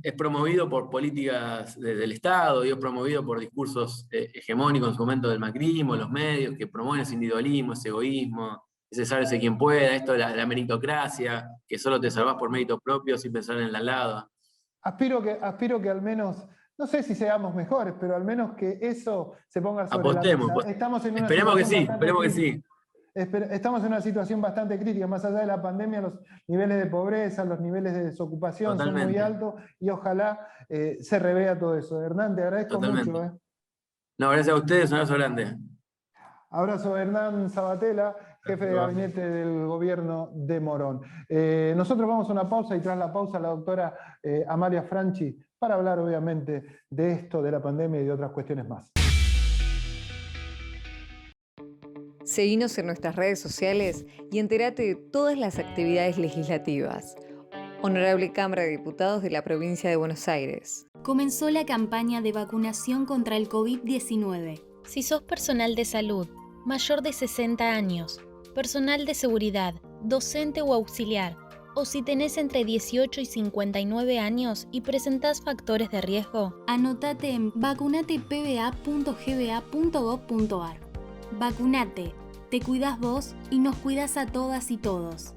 es promovido por políticas del Estado, y es promovido por discursos hegemónicos en su momento del macrismo, los medios, que promueven ese individualismo, ese egoísmo, ese sálvese quien pueda, esto de la meritocracia, que solo te salvás por mérito propio sin pensar en el al lado. Aspiro que al menos no sé si seamos mejores, pero al menos que eso se ponga sobre Apostemos, la mesa. Estamos en una esperemos que situación sí, bastante esperemos que crítica. sí. Estamos en una situación bastante crítica, más allá de la pandemia, los niveles de pobreza, los niveles de desocupación son muy Totalmente. altos y ojalá se revea todo eso. Hernán, te agradezco Totalmente. mucho. No, gracias a ustedes, un abrazo grande. Abrazo, Hernán Sabatella, jefe de gabinete del gobierno de Morón. Nosotros vamos a una pausa y tras la pausa la doctora Amalia Franchi para hablar obviamente de esto, de la pandemia y de otras cuestiones más. Seguinos en nuestras redes sociales y entérate de todas las actividades legislativas. Honorable Cámara de Diputados de la Provincia de Buenos Aires. Comenzó la campaña de vacunación contra el COVID-19. Si sos personal de salud, mayor de 60 años, personal de seguridad, docente o auxiliar, o si tenés entre 18 y 59 años y presentás factores de riesgo, anotate en vacunatepba.gba.gov.ar. Vacunate, te cuidas vos y nos cuidas a todas y todos.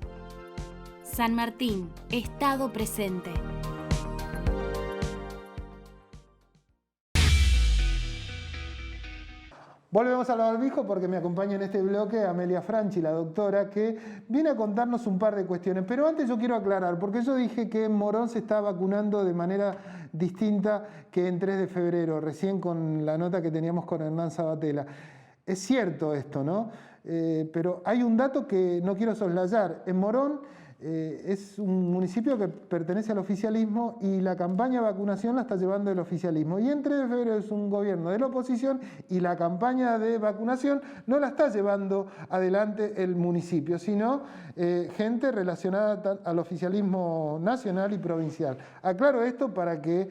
San Martín, Estado presente. Volvemos al barbijo porque me acompaña en este bloque Amelia Franchi, la doctora, que viene a contarnos un par de cuestiones. Pero antes yo quiero aclarar, porque yo dije que en Morón se está vacunando de manera distinta que en 3 de febrero, recién con la nota que teníamos con Hernán Sabatella. Es cierto esto, ¿no? Pero hay un dato que no quiero soslayar. En Morón es un municipio que pertenece al oficialismo y la campaña de vacunación la está llevando el oficialismo. Y en 3 de febrero es un gobierno de la oposición y la campaña de vacunación no la está llevando adelante el municipio, sino gente relacionada al oficialismo nacional y provincial. Aclaro esto para que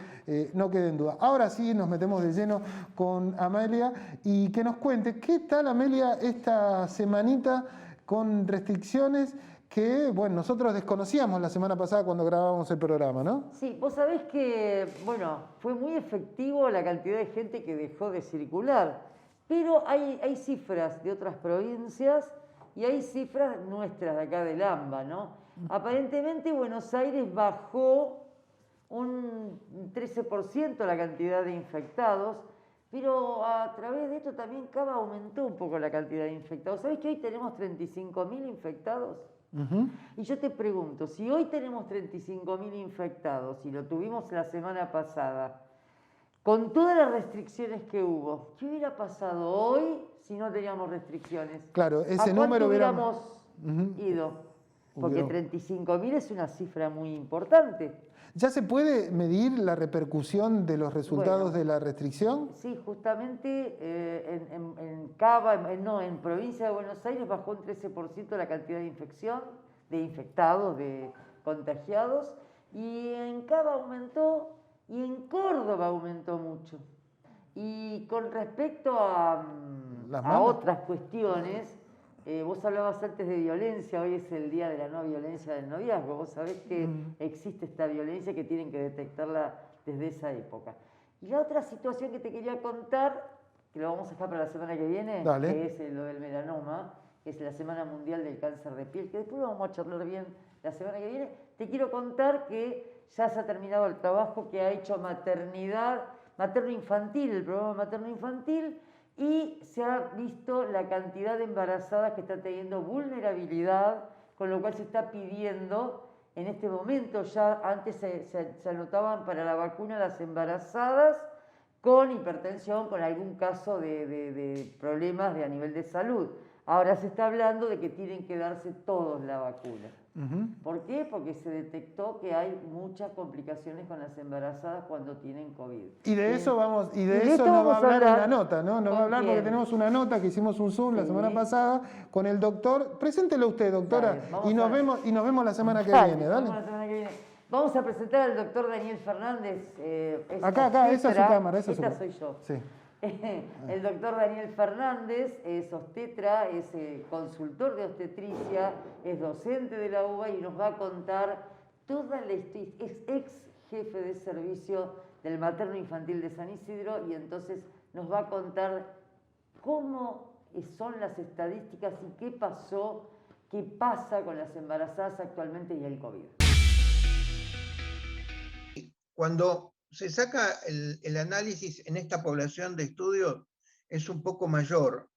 no quede en duda. Ahora sí nos metemos de lleno con Amelia y que nos cuente qué tal, Amelia, esta semanita con restricciones que, bueno, nosotros desconocíamos la semana pasada cuando grabábamos el programa, ¿no? Sí, vos sabés que, bueno, fue muy efectivo la cantidad de gente que dejó de circular, pero hay cifras de otras provincias y hay cifras nuestras de acá del AMBA, ¿no? Aparentemente Buenos Aires bajó un 13% la cantidad de infectados, pero a través de esto también Cava aumentó un poco la cantidad de infectados. ¿Sabés que hoy tenemos 35.000 infectados? Y yo te pregunto, si hoy tenemos 35.000 infectados y lo tuvimos la semana pasada, con todas las restricciones que hubo, ¿qué hubiera pasado hoy si no teníamos restricciones? Claro, ese ¿A número hubiéramos ido? Porque 35.000 es una cifra muy importante. ¿Ya se puede medir la repercusión de los resultados de la restricción? Sí, justamente en Cava, en provincia de Buenos Aires bajó un 13% la cantidad de infección, de infectados, de contagiados, y en Cava aumentó y en Córdoba aumentó mucho. Y con respecto a otras cuestiones, vos hablabas antes de violencia, hoy es el día de la no violencia del noviazgo. Vos sabés que existe esta violencia que tienen que detectarla desde esa época. Y la otra situación que te quería contar, que lo vamos a dejar para la semana que viene, que es lo del melanoma, que es la Semana Mundial del Cáncer de Piel, que después lo vamos a charlar bien la semana que viene. Te quiero contar que ya se ha terminado el trabajo que ha hecho materno-infantil, el programa materno-infantil, y se ha visto la cantidad de embarazadas que están teniendo vulnerabilidad, con lo cual se está pidiendo, en este momento ya antes se anotaban para la vacuna las embarazadas con hipertensión, con algún caso de problemas a nivel de salud. Ahora se está hablando de que tienen que darse todos la vacuna. ¿Por qué? Porque se detectó que hay muchas complicaciones con las embarazadas cuando tienen COVID. Y de eso vamos, nos va a hablar en la nota, ¿no? Nos va a hablar porque tenemos una nota que hicimos un Zoom la semana pasada con el doctor. Preséntelo usted, doctora, y nos vemos la semana que viene, dale. Vamos a presentar al doctor Daniel Fernández. Acá, esa es su cámara, esa soy yo. Sí. El doctor Daniel Fernández es obstetra, es consultor de obstetricia, es docente de la UBA y nos va a contar toda la historia. Es ex jefe de servicio del materno infantil de San Isidro y entonces nos va a contar cómo son las estadísticas y qué pasa con las embarazadas actualmente y el COVID. Cuando se saca el análisis en esta población de estudios es un poco mayor,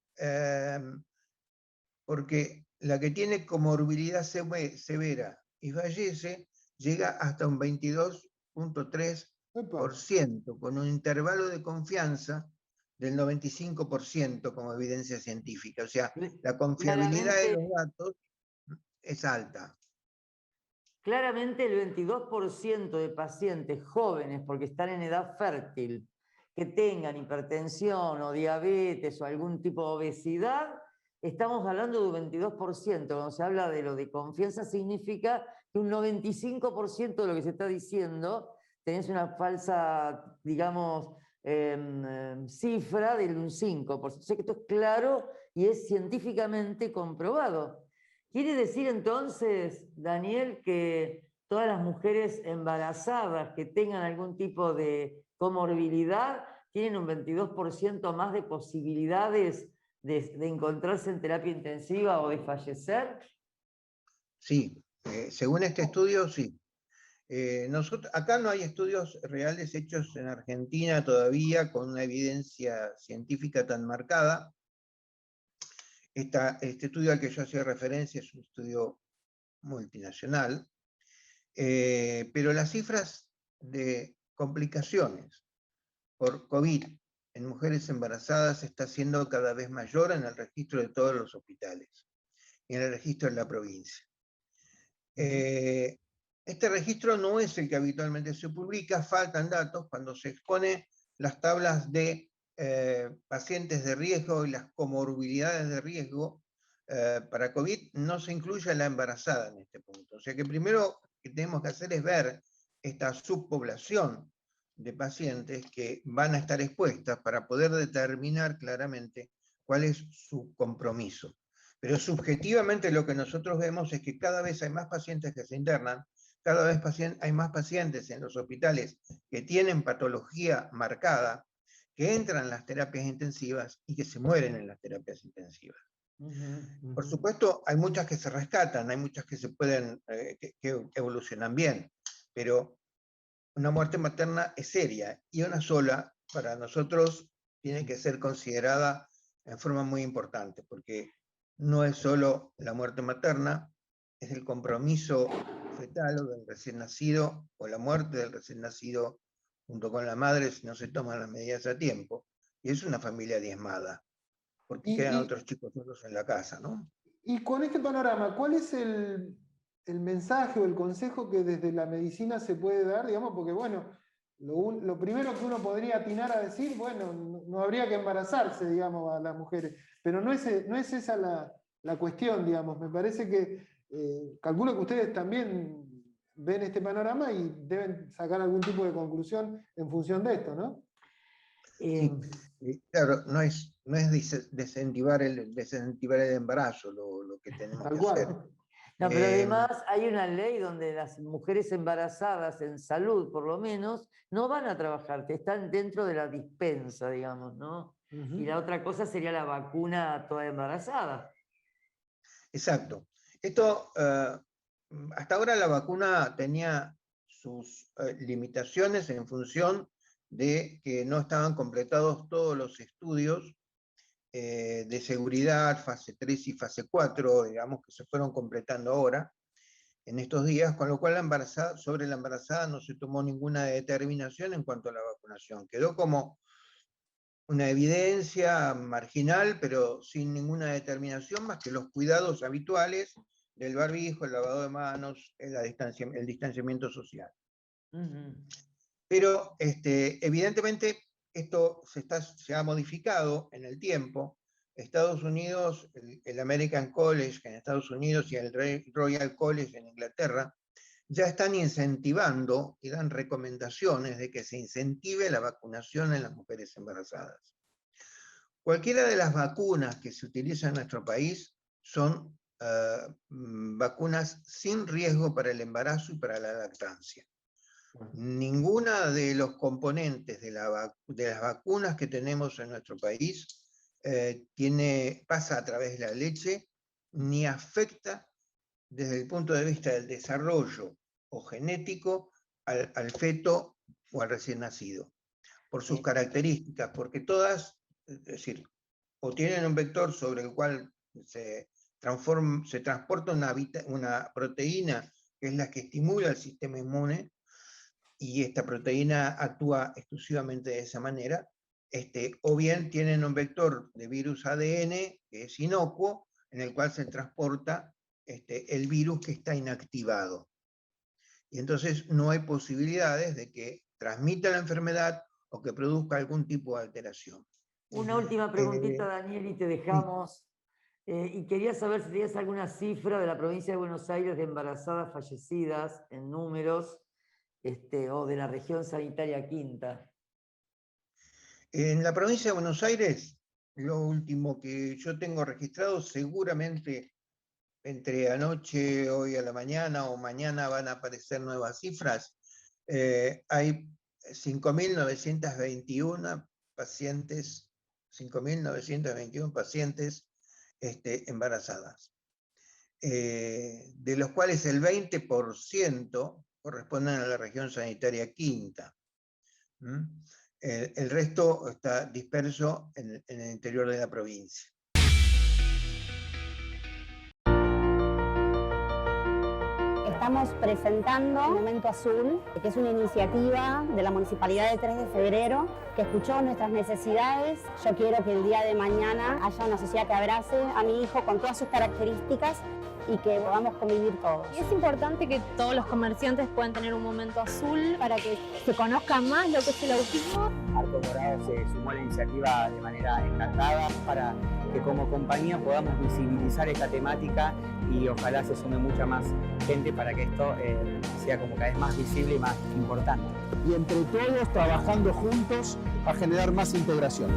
porque la que tiene comorbilidad severa y fallece llega hasta un 22.3%, con un intervalo de confianza del 95% como evidencia científica. O sea, la confiabilidad de los datos es alta. Claramente el 22% de pacientes jóvenes, porque están en edad fértil, que tengan hipertensión o diabetes o algún tipo de obesidad, estamos hablando de un 22%. Cuando se habla de lo de confianza, significa que un 95% de lo que se está diciendo tenés una falsa, digamos, cifra del un 5%. O sea que esto es claro y es científicamente comprobado. ¿Quiere decir entonces, Daniel, que todas las mujeres embarazadas que tengan algún tipo de comorbilidad tienen un 22% más de posibilidades de encontrarse en terapia intensiva o de fallecer? Sí, según este estudio, sí. Acá no hay estudios reales hechos en Argentina todavía con una evidencia científica tan marcada. Este estudio al que yo hacía referencia es un estudio multinacional, pero las cifras de complicaciones por COVID en mujeres embarazadas está siendo cada vez mayor en el registro de todos los hospitales y en el registro de la provincia. Este registro no es el que habitualmente se publica, faltan datos cuando se expone las tablas de pacientes de riesgo y las comorbilidades de riesgo para COVID, no se incluye a la embarazada en este punto. O sea que primero que tenemos que hacer es ver esta subpoblación de pacientes que van a estar expuestas para poder determinar claramente cuál es su compromiso. Pero subjetivamente lo que nosotros vemos es que cada vez hay más pacientes que se internan, cada vez hay más pacientes en los hospitales que tienen patología marcada, que entran en las terapias intensivas y que se mueren en las terapias intensivas. Por supuesto, hay muchas que se rescatan, hay muchas que se pueden, que evolucionan bien, pero una muerte materna es seria y una sola, para nosotros, tiene que ser considerada en forma muy importante, porque no es solo la muerte materna, es el compromiso fetal o del recién nacido, o la muerte del recién nacido junto con la madre si no se toman las medidas a tiempo, y es una familia diezmada, porque quedan otros chicos solos en la casa, ¿no? Y con este panorama, ¿cuál es el mensaje o el consejo que desde la medicina se puede dar? Digamos, porque bueno, lo primero que uno podría atinar a decir, bueno, no habría que embarazarse, digamos, a las mujeres, pero no es esa la cuestión, digamos. Me parece que, calculo que ustedes también ven este panorama y deben sacar algún tipo de conclusión en función de esto, ¿no? Sí, claro, no es desincentivar el embarazo lo que tenemos que hacer. No, pero además hay una ley donde las mujeres embarazadas en salud, por lo menos, no van a trabajar, están dentro de la dispensa, digamos, ¿no? Y la otra cosa sería la vacuna a toda embarazada. Exacto. Esto, hasta ahora la vacuna tenía sus limitaciones en función de que no estaban completados todos los estudios de seguridad, fase 3 y fase 4, digamos, que se fueron completando ahora, en estos días, con lo cual sobre la embarazada no se tomó ninguna determinación en cuanto a la vacunación. Quedó como una evidencia marginal, pero sin ninguna determinación, más que los cuidados habituales del barbijo, el lavado de manos, el distanciamiento social. Pero evidentemente esto se ha modificado en el tiempo. Estados Unidos, el American College en Estados Unidos y el Royal College en Inglaterra, ya están incentivando y dan recomendaciones de que se incentive la vacunación en las mujeres embarazadas. Cualquiera de las vacunas que se utilizan en nuestro país son vacunas sin riesgo para el embarazo y para la lactancia. Ninguna de los componentes de las vacunas que tenemos en nuestro país pasa a través de la leche, ni afecta desde el punto de vista del desarrollo o genético al feto o al recién nacido, por sus características, porque todas, es decir, o tienen un vector sobre el cual se transporta una proteína, que es la que estimula el sistema inmune, y esta proteína actúa exclusivamente de esa manera, o bien tienen un vector de virus ADN, que es inocuo, en el cual se transporta el virus que está inactivado. Y entonces no hay posibilidades de que transmita la enfermedad o que produzca algún tipo de alteración. Una última preguntita, Daniel, y te dejamos. Y quería saber si tenías alguna cifra de la provincia de Buenos Aires de embarazadas fallecidas en números, o de la región sanitaria quinta. En la provincia de Buenos Aires, lo último que yo tengo registrado, seguramente entre anoche, hoy a la mañana o mañana van a aparecer nuevas cifras, hay 5.921 pacientes, 5.921 pacientes embarazadas, de los cuales el 20% corresponden a la región sanitaria quinta. El resto está disperso en el interior de la provincia. Estamos presentando Momento Azul, que es una iniciativa de la Municipalidad de 3 de Febrero, que escuchó nuestras necesidades. Yo quiero que el día de mañana haya una sociedad que abrace a mi hijo con todas sus características y que podamos convivir todos. Y es importante que todos los comerciantes puedan tener un momento azul para que se conozca más lo que es el autismo. Arco Morado se sumó a la iniciativa de manera encantada para que como compañía podamos visibilizar esta temática y ojalá se sume mucha más gente para que esto sea como cada vez más visible y más importante. Y entre todos, trabajando juntos, a generar más integración.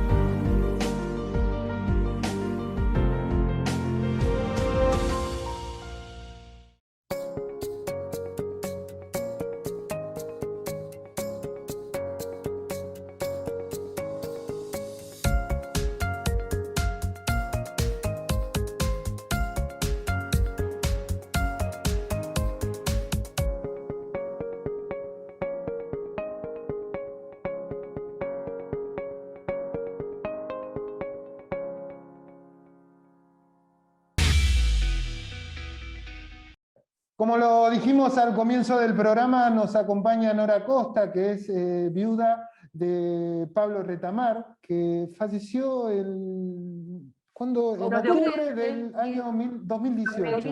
Como lo dijimos al comienzo del programa, nos acompaña Nora Costa, que es viuda de Pablo Retamar, que falleció en octubre del año 2018.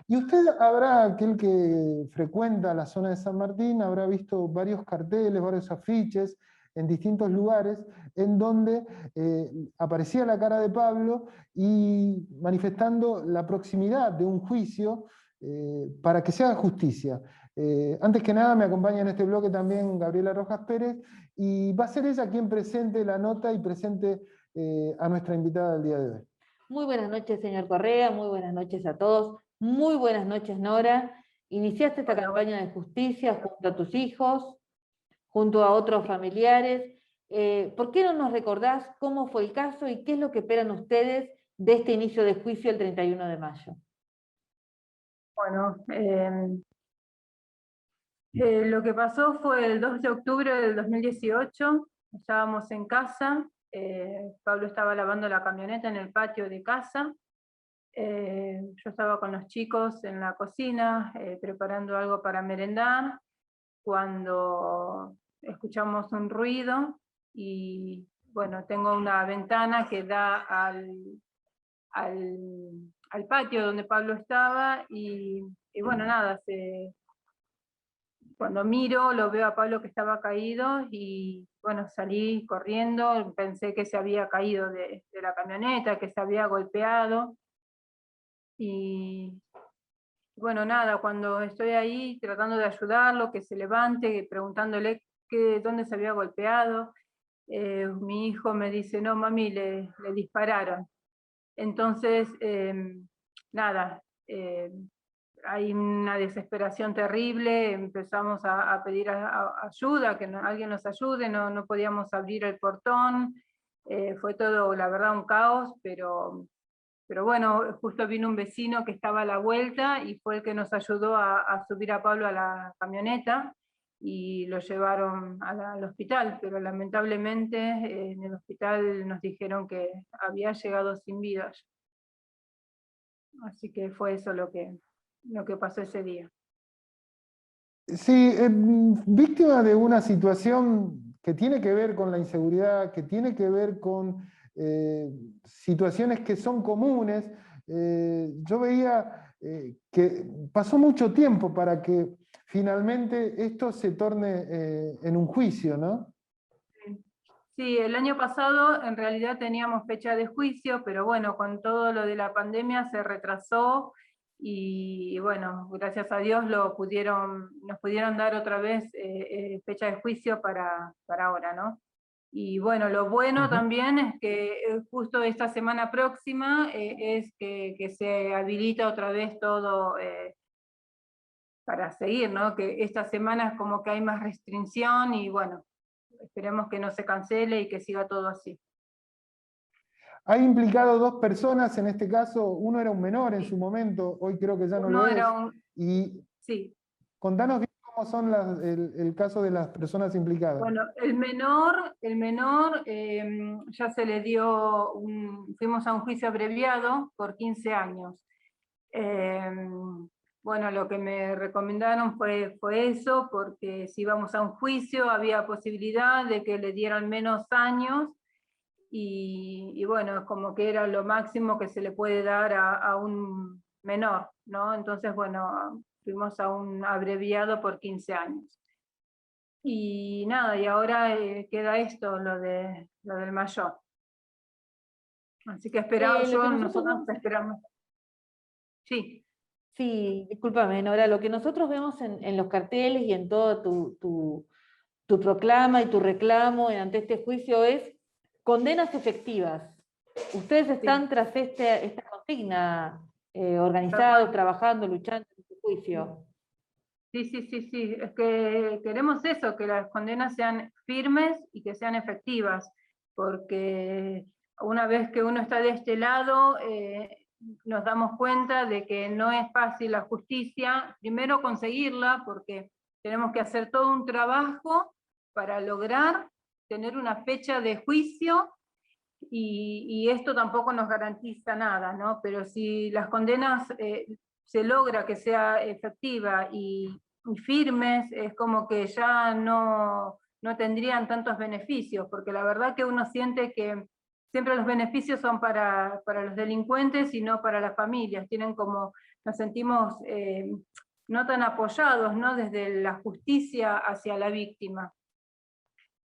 Y usted habrá, aquel que frecuenta la zona de San Martín, habrá visto varios carteles, varios afiches en distintos lugares, en donde aparecía la cara de Pablo y manifestando la proximidad de un juicio para que se haga justicia. Antes que nada me acompaña en este bloque también Gabriela Rojas Pérez, y va a ser ella quien presente la nota y presente a nuestra invitada del día de hoy. Muy buenas noches, señor Correa, muy buenas noches a todos, muy buenas noches, Nora. Iniciaste esta campaña de justicia junto a tus hijos, junto a otros familiares. ¿Por qué no nos recordás cómo fue el caso y qué es lo que esperan ustedes de este inicio de juicio el 31 de mayo? Bueno, lo que pasó fue el 2 de octubre del 2018, estábamos en casa, Pablo estaba lavando la camioneta en el patio de casa, yo estaba con los chicos en la cocina preparando algo para merendar, cuando escuchamos un ruido y bueno, tengo una ventana que da al patio donde Pablo estaba y bueno, nada, cuando miro lo veo a Pablo que estaba caído y bueno, salí corriendo, pensé que se había caído de la camioneta, que se había golpeado y bueno, nada, cuando estoy ahí tratando de ayudarlo, que se levante, preguntándole dónde se había golpeado, mi hijo me dice, no mami, le dispararon. Entonces, nada, hay una desesperación terrible, empezamos a pedir ayuda, que alguien nos ayude, no podíamos abrir el portón, fue todo, la verdad, un caos, pero bueno, justo vino un vecino que estaba a la vuelta y fue el que nos ayudó a subir a Pablo a la camioneta, y lo llevaron al hospital, pero lamentablemente en el hospital nos dijeron que había llegado sin vida. Así que fue eso lo que pasó ese día. Sí, víctima de una situación que tiene que ver con la inseguridad, que tiene que ver con situaciones que son comunes. Yo veía que pasó mucho tiempo para que finalmente esto se torne en un juicio, ¿no? Sí, el año pasado en realidad teníamos fecha de juicio, pero bueno, con todo lo de la pandemia se retrasó y bueno, gracias a Dios nos pudieron dar otra vez fecha de juicio para ahora, ¿no? Y bueno, lo bueno también es que justo esta semana próxima es que se habilita otra vez todo para seguir, ¿no? Que esta semana es como que hay más restricción y bueno, esperemos que no se cancele y que siga todo así. Ha implicado dos personas, en este caso, uno era un menor en su momento, hoy creo que ya no lo es. Y sí. Contanos bien cómo son el caso de las personas implicadas. Bueno, el menor ya se le dio, fuimos a un juicio abreviado por 15 años. Bueno, lo que me recomendaron fue eso, porque si íbamos a un juicio había posibilidad de que le dieran menos años, y bueno, como que era lo máximo que se le puede dar a un menor, ¿no? Entonces, bueno, fuimos a un abreviado por 15 años. Y nada, y ahora queda esto, lo del mayor. Así que nosotros esperamos. Sí. Sí, discúlpame, Nora, lo que nosotros vemos en los carteles y en todo tu proclama y tu reclamo ante este juicio es condenas efectivas. Ustedes están tras esta consigna, organizados, trabajando, luchando en este juicio. Sí, es que queremos eso, que las condenas sean firmes y que sean efectivas, porque una vez que uno está de este lado, nos damos cuenta de que no es fácil la justicia, primero conseguirla, porque tenemos que hacer todo un trabajo para lograr tener una fecha de juicio, y esto tampoco nos garantiza nada, ¿no? Pero si las condenas se logra que sea efectiva y firmes, es como que ya no tendrían tantos beneficios, porque la verdad que uno siente que siempre los beneficios son para los delincuentes y no para las familias. Nos sentimos no tan apoyados, ¿no? Desde la justicia hacia la víctima.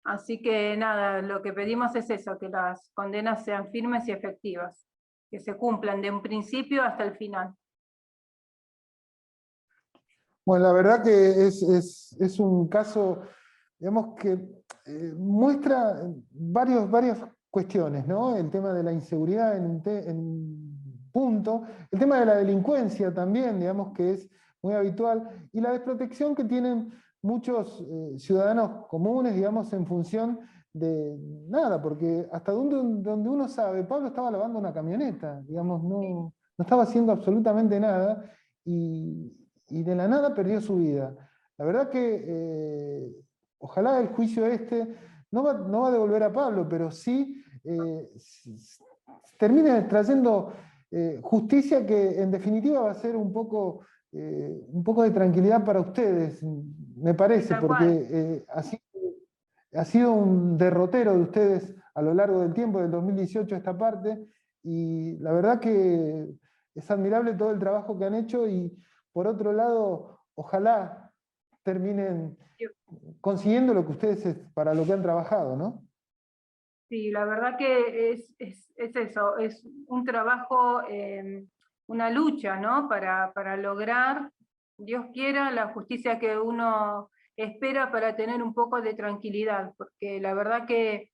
Así que nada, lo que pedimos es eso, que las condenas sean firmes y efectivas, que se cumplan de un principio hasta el final. Bueno, la verdad que es un caso, digamos, que muestra varias cuestiones, ¿no? El tema de la inseguridad en un punto, el tema de la delincuencia también, digamos, que es muy habitual, y la desprotección que tienen muchos ciudadanos comunes, digamos, en función de nada, porque hasta donde uno sabe, Pablo estaba lavando una camioneta, digamos, no estaba haciendo absolutamente nada, y de la nada perdió su vida. La verdad que ojalá el juicio no va a devolver a Pablo, pero sí termine trayendo justicia que en definitiva va a ser un poco de tranquilidad para ustedes, me parece, porque ha sido un derrotero de ustedes a lo largo del tiempo, del 2018 a esta parte, y la verdad que es admirable todo el trabajo que han hecho, y por otro lado, ojalá terminen consiguiendo lo que ustedes, para lo que han trabajado, ¿no? Sí, la verdad que es eso, es un trabajo, una lucha, ¿no? Para lograr, Dios quiera, la justicia que uno espera para tener un poco de tranquilidad, porque la verdad que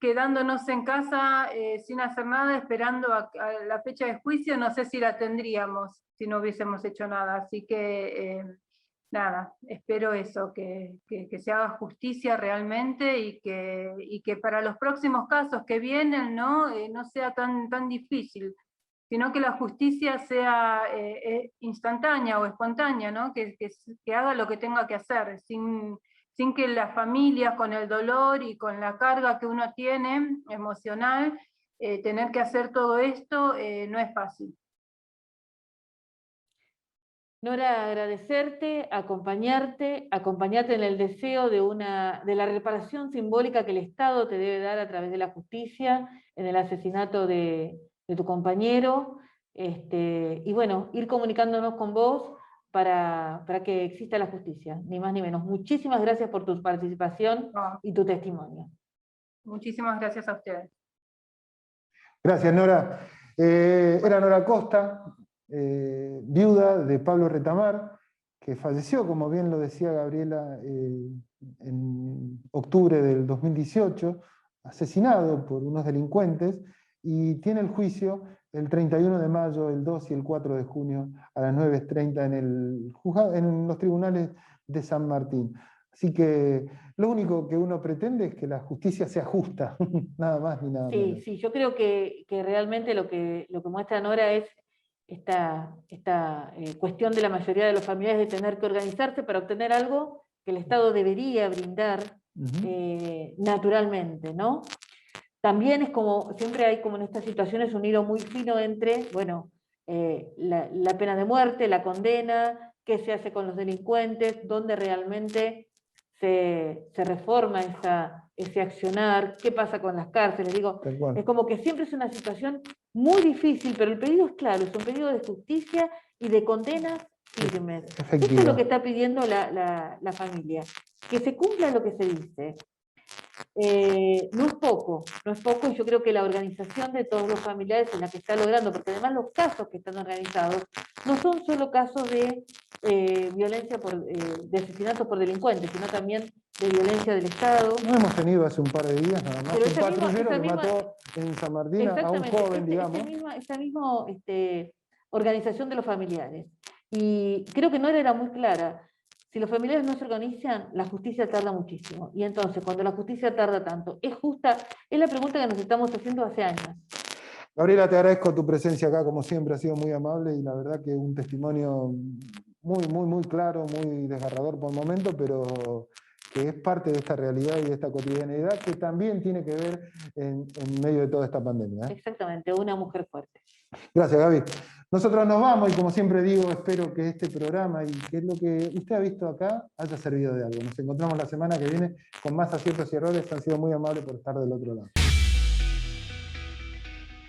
quedándonos en casa sin hacer nada, esperando a la fecha de juicio, no sé si la tendríamos si no hubiésemos hecho nada. Así que nada, espero eso, que se haga justicia realmente, y que para los próximos casos que vienen no sea tan difícil, sino que la justicia sea instantánea o espontánea, ¿no? Que haga lo que tenga que hacer, sin que las familias, con el dolor y con la carga que uno tiene emocional, tener que hacer todo esto no es fácil. Nora, agradecerte, acompañarte en el deseo de la reparación simbólica que el Estado te debe dar a través de la justicia en el asesinato de tu compañero, y bueno, ir comunicándonos con vos para que exista la justicia, ni más ni menos. Muchísimas gracias por tu participación y tu testimonio. Muchísimas gracias a ustedes. Gracias, Nora. Era Nora Costa, viuda de Pablo Retamar, que falleció, como bien lo decía Gabriela, en octubre del 2018, asesinado por unos delincuentes, y tiene el juicio el 31 de mayo, el 2 y el 4 de junio a las 9:30 en los tribunales de San Martín. Así que lo único que uno pretende es que la justicia sea justa, nada más ni nada menos. Sí, yo creo que realmente lo que muestra Nora es esta cuestión de la mayoría de los familiares de tener que organizarse para obtener algo que el Estado debería brindar naturalmente, ¿no? También es como, siempre hay como en estas situaciones un hilo muy fino entre, bueno, la pena de muerte, la condena, qué se hace con los delincuentes, dónde realmente se reforma ese accionar, qué pasa con las cárceles. Digo, es como que siempre es una situación muy difícil, pero el pedido es claro, es un pedido de justicia y de condenas firmes. Esto es lo que está pidiendo la familia, que se cumpla lo que se dice. No es poco, y yo creo que la organización de todos los familiares es la que está logrando, porque además los casos que están organizados no son solo casos de violencia de asesinato por delincuentes, sino también de violencia del Estado. No hemos tenido hace un par de días nada más un patrullero que mató en San Martín a un joven, digamos. Esta misma organización de los familiares. Y creo que Nora era muy clara. Si los familiares no se organizan, la justicia tarda muchísimo. Y entonces, cuando la justicia tarda tanto, ¿es justa? Es la pregunta que nos estamos haciendo hace años. Gabriela, te agradezco tu presencia acá, como siempre, ha sido muy amable y la verdad que un testimonio muy claro, muy desgarrador por el momento, pero que es parte de esta realidad y de esta cotidianidad que también tiene que ver en medio de toda esta pandemia. Exactamente, una mujer fuerte. Gracias, Gaby. Nosotros nos vamos y como siempre digo, espero que este programa y que es lo que usted ha visto acá haya servido de algo. Nos encontramos la semana que viene con más aciertos y errores. Han sido muy amables por estar del otro lado.